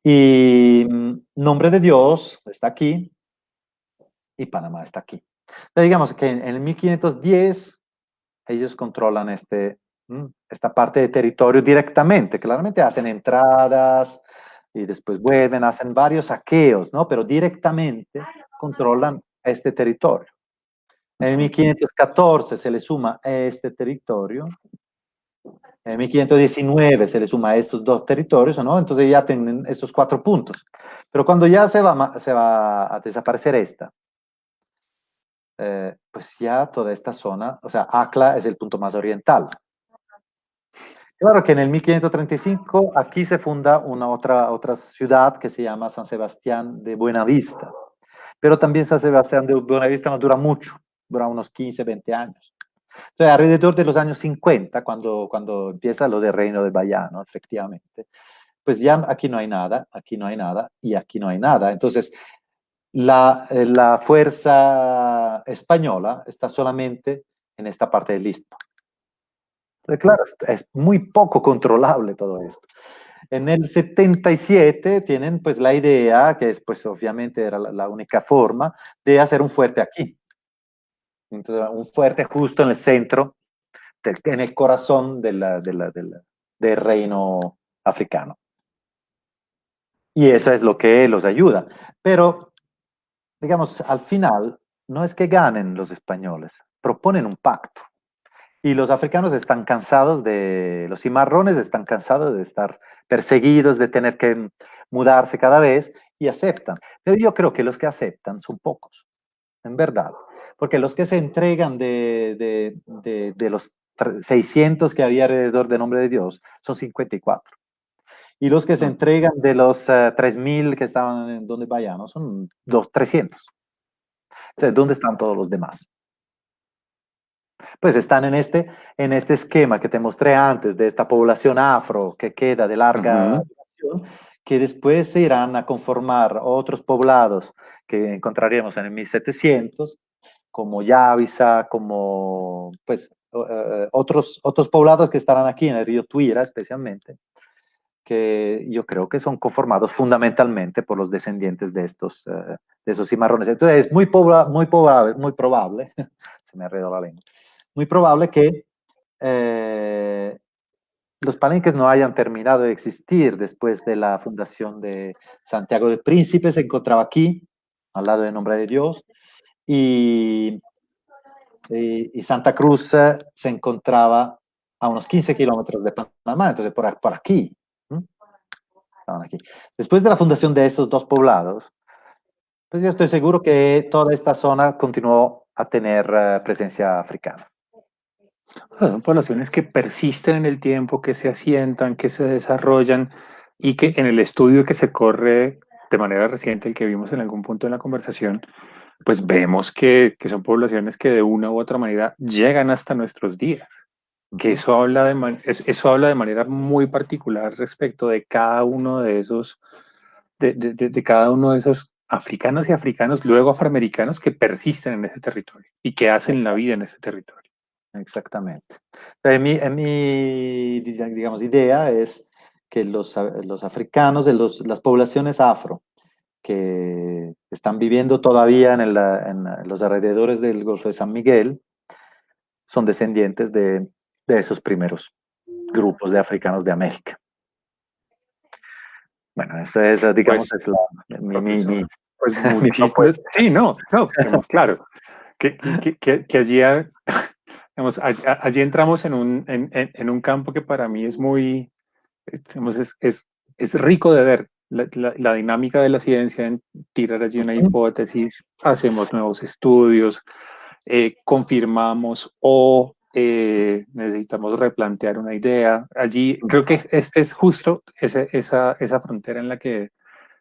Y Nombre de Dios está aquí y Panamá está aquí. Entonces, digamos que en el 1510 ellos controlan esta parte de territorio directamente. Claramente hacen entradas y después vuelven, hacen varios saqueos, ¿no? Pero directamente controlan este territorio. En Ujú. 1514 se le suma este territorio. En 1519 se le suma a estos dos territorios, ¿no? Entonces ya tienen esos 4 puntos. Pero cuando ya se va a desaparecer esta, pues ya toda esta zona, o sea, Acla es el punto más oriental. Claro que en el 1535 aquí se funda una otra ciudad que se llama San Sebastián de Buenavista, pero también San Sebastián de Buenavista no dura mucho, dura unos 15, 20 años. Entonces, alrededor de los años 50, cuando empieza lo del Reino de Bayano, efectivamente, pues ya aquí no hay nada, aquí no hay nada y aquí no hay nada. Entonces, la fuerza española está solamente en esta parte del istmo. Entonces, claro, es muy poco controlable todo esto. En el 77 tienen pues la idea, que es, pues obviamente era la única forma, de hacer un fuerte aquí. Entonces, un fuerte justo en el centro, en el corazón del reino africano. Y eso es lo que los ayuda. Pero, digamos, al final, no es que ganen los españoles, proponen un pacto. Y los africanos están cansados los cimarrones están cansados de estar perseguidos, de tener que mudarse cada vez y aceptan. Pero yo creo que los que aceptan son pocos, en verdad. Porque los que se entregan de los 600 que había alrededor del nombre de Dios son 54. Y los que se Mm. entregan de los 3000 que estaban en donde vayan, son 300. Entonces, ¿dónde están todos los demás? Pues están en este esquema que te mostré antes de esta población afro que queda de larga Ujú. duración, que después se irán a conformar otros poblados que encontraríamos en el 1700, como Yavisa, como pues otros poblados que estarán aquí en el río Tuira especialmente, que yo creo que son conformados fundamentalmente por los descendientes de esos cimarrones. Entonces es muy probable, se me arredó la lengua, muy probable que eh, los palenques no hayan terminado de existir después de la fundación de Santiago de Príncipe. Se encontraba aquí, al lado del Nombre de Dios, y, y Santa Cruz se encontraba a unos 15 kilómetros de Panamá, entonces por aquí. ¿Mm? Estaban aquí. Después de la fundación de estos dos poblados, pues yo estoy seguro que toda esta zona continuó a tener presencia africana. O sea, son poblaciones que persisten en el tiempo, que se asientan, que se desarrollan y que en el estudio que se corre de manera reciente, el que vimos en algún punto de la conversación, pues vemos que son poblaciones que de una u otra manera llegan hasta nuestros días. Que Ujú. eso habla de manera muy particular respecto de cada uno de esos, de cada uno de esos africanos y africanos, luego afroamericanos que persisten en ese territorio y que hacen la Exacto. vida en ese territorio. Exactamente. En mi, digamos, idea es que los africanos, las poblaciones afro, que están viviendo todavía en los alrededores del Golfo de San Miguel, son descendientes de esos primeros grupos de africanos de América. Bueno, eso es, digamos, Pues, es mi profesor. Pues Misma muchísimas, apuesta. sí, no, digamos, claro, que allí, digamos, allí entramos en un campo que para mí es muy, digamos, es rico de ver la dinámica de la ciencia en tirar allí una hipótesis, hacemos nuevos estudios, confirmamos o necesitamos replantear una idea. Allí creo que este es justo esa frontera en la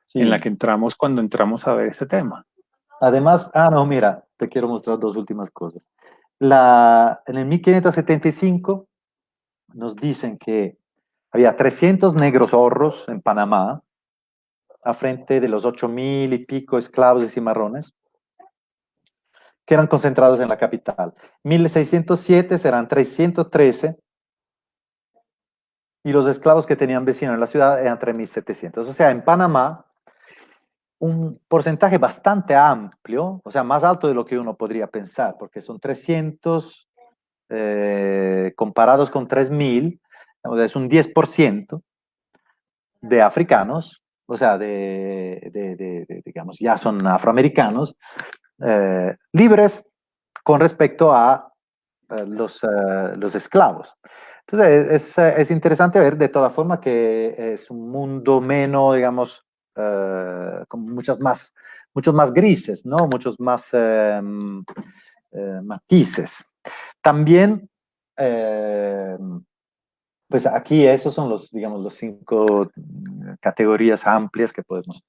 Sí. que entramos cuando entramos a ver este tema. Además, no, mira, te quiero mostrar dos últimas cosas. En el 1575 nos dicen que había 300 negros zorros en Panamá, a frente de los 8.000 y pico esclavos y cimarrones, que eran concentrados en la capital. 1607 serán 313 y los esclavos que tenían vecinos en la ciudad eran 3.700. O sea, en Panamá, un porcentaje bastante amplio, o sea, más alto de lo que uno podría pensar, porque son 300 comparados con 3.000, es un 10% de africanos, o sea, digamos, ya son afroamericanos, libres con respecto a los esclavos. Entonces, es interesante ver de toda forma que es un mundo menos, digamos, con muchos más grises, ¿no? Muchos más matices. También, pues aquí esos son los, digamos, los 5 categorías amplias que podemos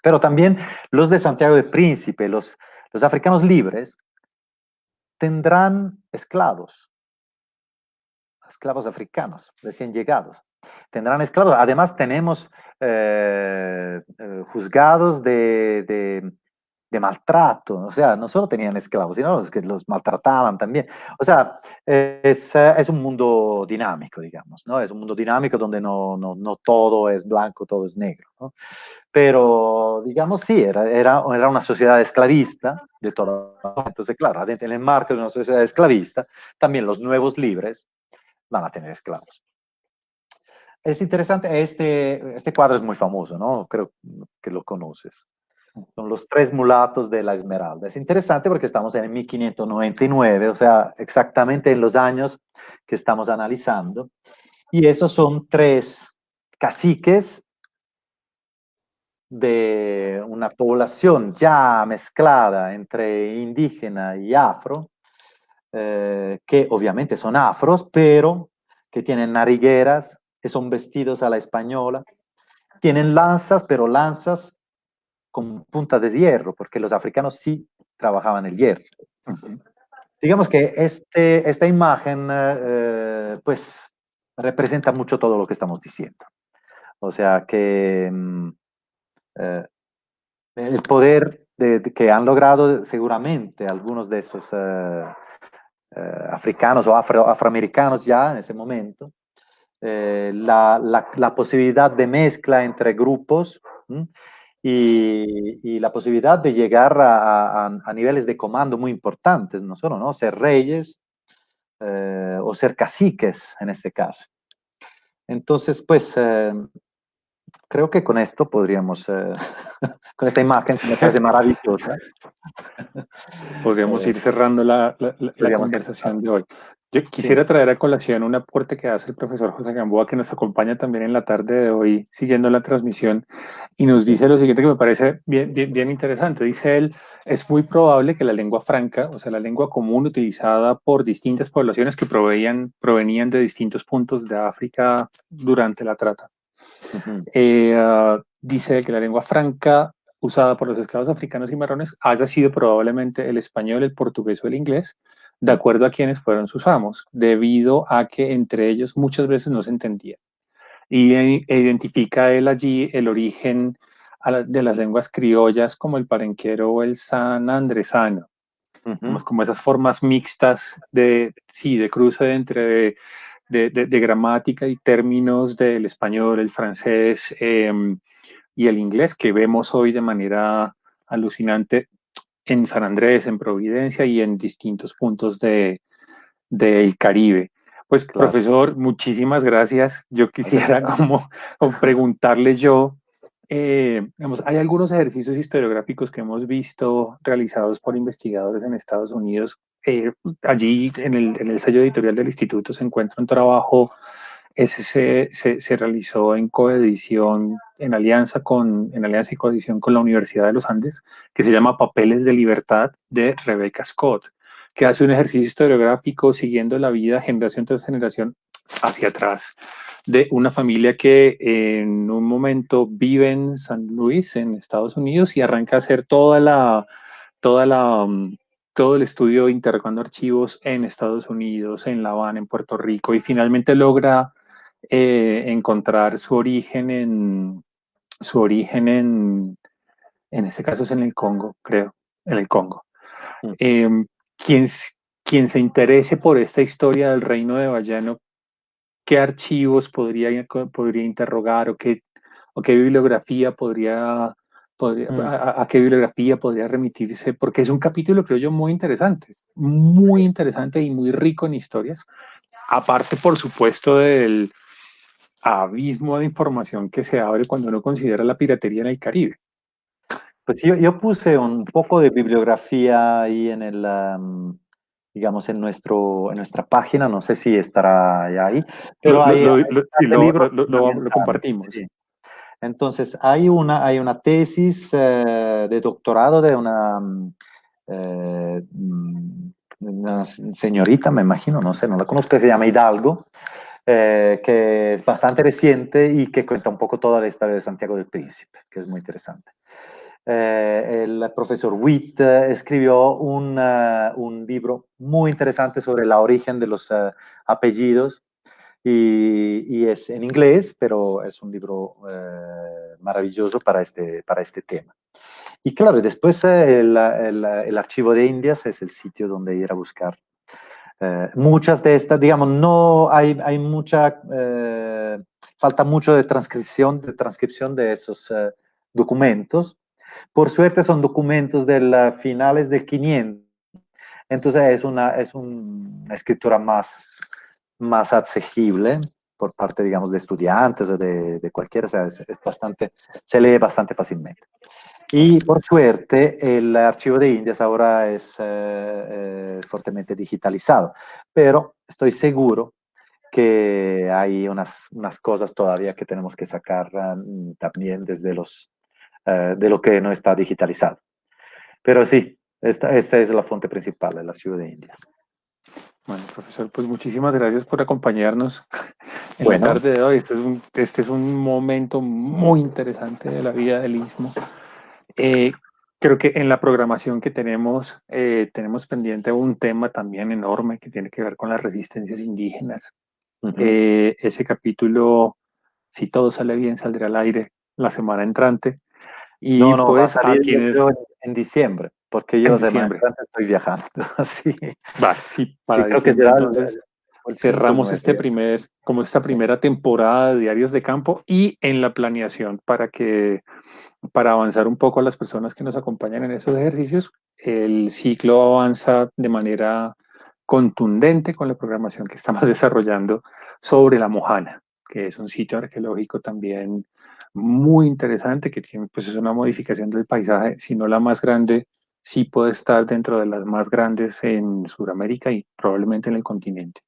pero también los de Santiago de Príncipe, los africanos libres, tendrán esclavos africanos, recién llegados. Tendrán esclavos. Además, tenemos juzgados de maltrato. O sea, no solo tenían esclavos, sino los que los maltrataban también. O sea, es un mundo dinámico, digamos, ¿no? Es un mundo dinámico donde no todo es blanco, todo es negro, ¿no? Pero, digamos, sí, era una sociedad esclavista de todo. Entonces, claro, en el marco de una sociedad esclavista, también los nuevos libres van a tener esclavos. Es interesante, este cuadro es muy famoso, ¿no? Creo que lo conoces. Son los 3 mulatos de la Esmeralda. Es interesante porque estamos en 1599, o sea, exactamente en los años que estamos analizando. Y esos son 3 caciques de una población ya mezclada entre indígena y afro, que obviamente son afros, pero que tienen narigueras, que son vestidos a la española, tienen lanzas, pero lanzas con puntas de hierro, porque los africanos sí trabajaban el hierro. Digamos que esta imagen, pues, representa mucho todo lo que estamos diciendo. O sea, que el poder que han logrado seguramente algunos de esos africanos o afroamericanos ya en ese momento, la posibilidad de mezcla entre grupos y la posibilidad de llegar a niveles de comando muy importantes, no solo, ¿no? Ser reyes o ser caciques en este caso. Entonces, pues, creo que con esto podríamos, con esta imagen que me parece maravillosa, Podríamos ir cerrando la podríamos conversación de hoy. Yo sí. quisiera traer a colación un aporte que hace el profesor José Gamboa, que nos acompaña también en la tarde de hoy, siguiendo la transmisión, y nos Sí. dice lo siguiente que me parece bien interesante. Dice él, es muy probable que la lengua franca, o sea, la lengua común utilizada por distintas poblaciones que provenían de distintos puntos de África durante la trata. Uh-huh. Dice que la lengua franca usada por los esclavos africanos y marrones haya sido probablemente el español, el portugués o el inglés, de acuerdo a quienes fueron sus amos, debido a que entre ellos muchas veces no se entendía. E identifica él allí el origen de las lenguas criollas como el palenquero o el sanandresano, Uh-huh. como esas formas mixtas de cruce entre de gramática y términos del español, el francés y el inglés que vemos hoy de manera alucinante en San Andrés, en Providencia y en distintos puntos del Caribe. Pues, Claro. profesor, muchísimas gracias. Yo quisiera como preguntarle yo, Digamos, hay algunos ejercicios historiográficos que hemos visto realizados por investigadores en Estados Unidos. Allí en el sello editorial del instituto se encuentra un trabajo, ese se realizó en coedición, en alianza y coedición con la Universidad de los Andes, que se llama Papeles de Libertad de Rebecca Scott, que hace un ejercicio historiográfico siguiendo la vida generación tras generación hacia atrás de una familia que en un momento vive en San Luis, en Estados Unidos, y arranca a hacer toda la, todo el estudio interrogando archivos en Estados Unidos, en La Habana, en Puerto Rico, y finalmente logra encontrar su origen en este caso es en el Congo, creo, en el Congo. Mm. Eh, quien, quien se interese por esta historia del reino de Bayano, ¿qué archivos podría interrogar o qué bibliografía Mm. a qué bibliografía podría remitirse? Porque es un capítulo, creo yo, muy interesante y muy rico en historias. Aparte, por supuesto, del abismo de información que se abre cuando uno considera la piratería en el Caribe. Pues yo puse un poco de bibliografía ahí digamos, en nuestra página, no sé si estará ya ahí, pero hay Sí, libros lo fundamentales, compartimos. sí. Entonces, hay una tesis de doctorado de una señorita, me imagino, no sé, no la conozco, que se llama Hidalgo, que es bastante reciente y que cuenta un poco toda la historia de Santiago del Príncipe, que es muy interesante. El profesor Witt escribió un libro muy interesante sobre el origen de los apellidos y es en inglés, pero es un libro maravilloso para este tema. Y claro, después el archivo de Indias es el sitio donde ir a buscar. Muchas de estas, digamos, no hay mucha, falta mucho de transcripción de esos documentos. Por suerte son documentos de finales del 500, entonces es una escritura más asequible por parte, digamos, de estudiantes o de cualquiera, o sea, es bastante, se lee bastante fácilmente. Y por suerte, el archivo de Indias ahora es fuertemente digitalizado, pero estoy seguro que hay unas cosas todavía que tenemos que sacar también de lo que no está digitalizado. Pero sí, esta es la fuente principal, el archivo de Indias. Bueno, profesor, pues muchísimas gracias por acompañarnos en la Bueno, tarde de hoy. Este es un momento muy interesante de la vida del Istmo. Eh, Creo que en la programación que tenemos pendiente un tema también enorme que tiene que ver con las resistencias indígenas. uh-huh. Ese capítulo, si todo sale bien, saldrá al aire la semana entrante. Y No, no, va a pues a salir yo quienes creo en diciembre, porque yo en la semana diciembre. entrante estoy viajando. Sí, Vale, sí, sí, para creo que diciembre será entonces el 5 o el cerramos 9. como esta primera temporada de Diarios de Campo y en la planeación para avanzar un poco a las personas que nos acompañan en estos ejercicios, el ciclo avanza de manera contundente con la programación que estamos desarrollando sobre la Mojana, que es un sitio arqueológico también muy interesante, que tiene, pues es una modificación del paisaje, si no la más grande, sí puede estar dentro de las más grandes en Sudamérica y probablemente en el continente.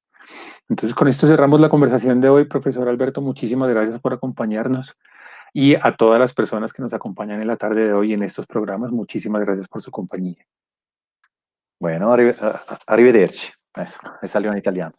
Entonces, con esto cerramos la conversación de hoy, profesor Alberto. Muchísimas gracias por acompañarnos y a todas las personas que nos acompañan en la tarde de hoy en estos programas. Muchísimas gracias por su compañía. Bueno, arrivederci. Eso, me salió en italiano.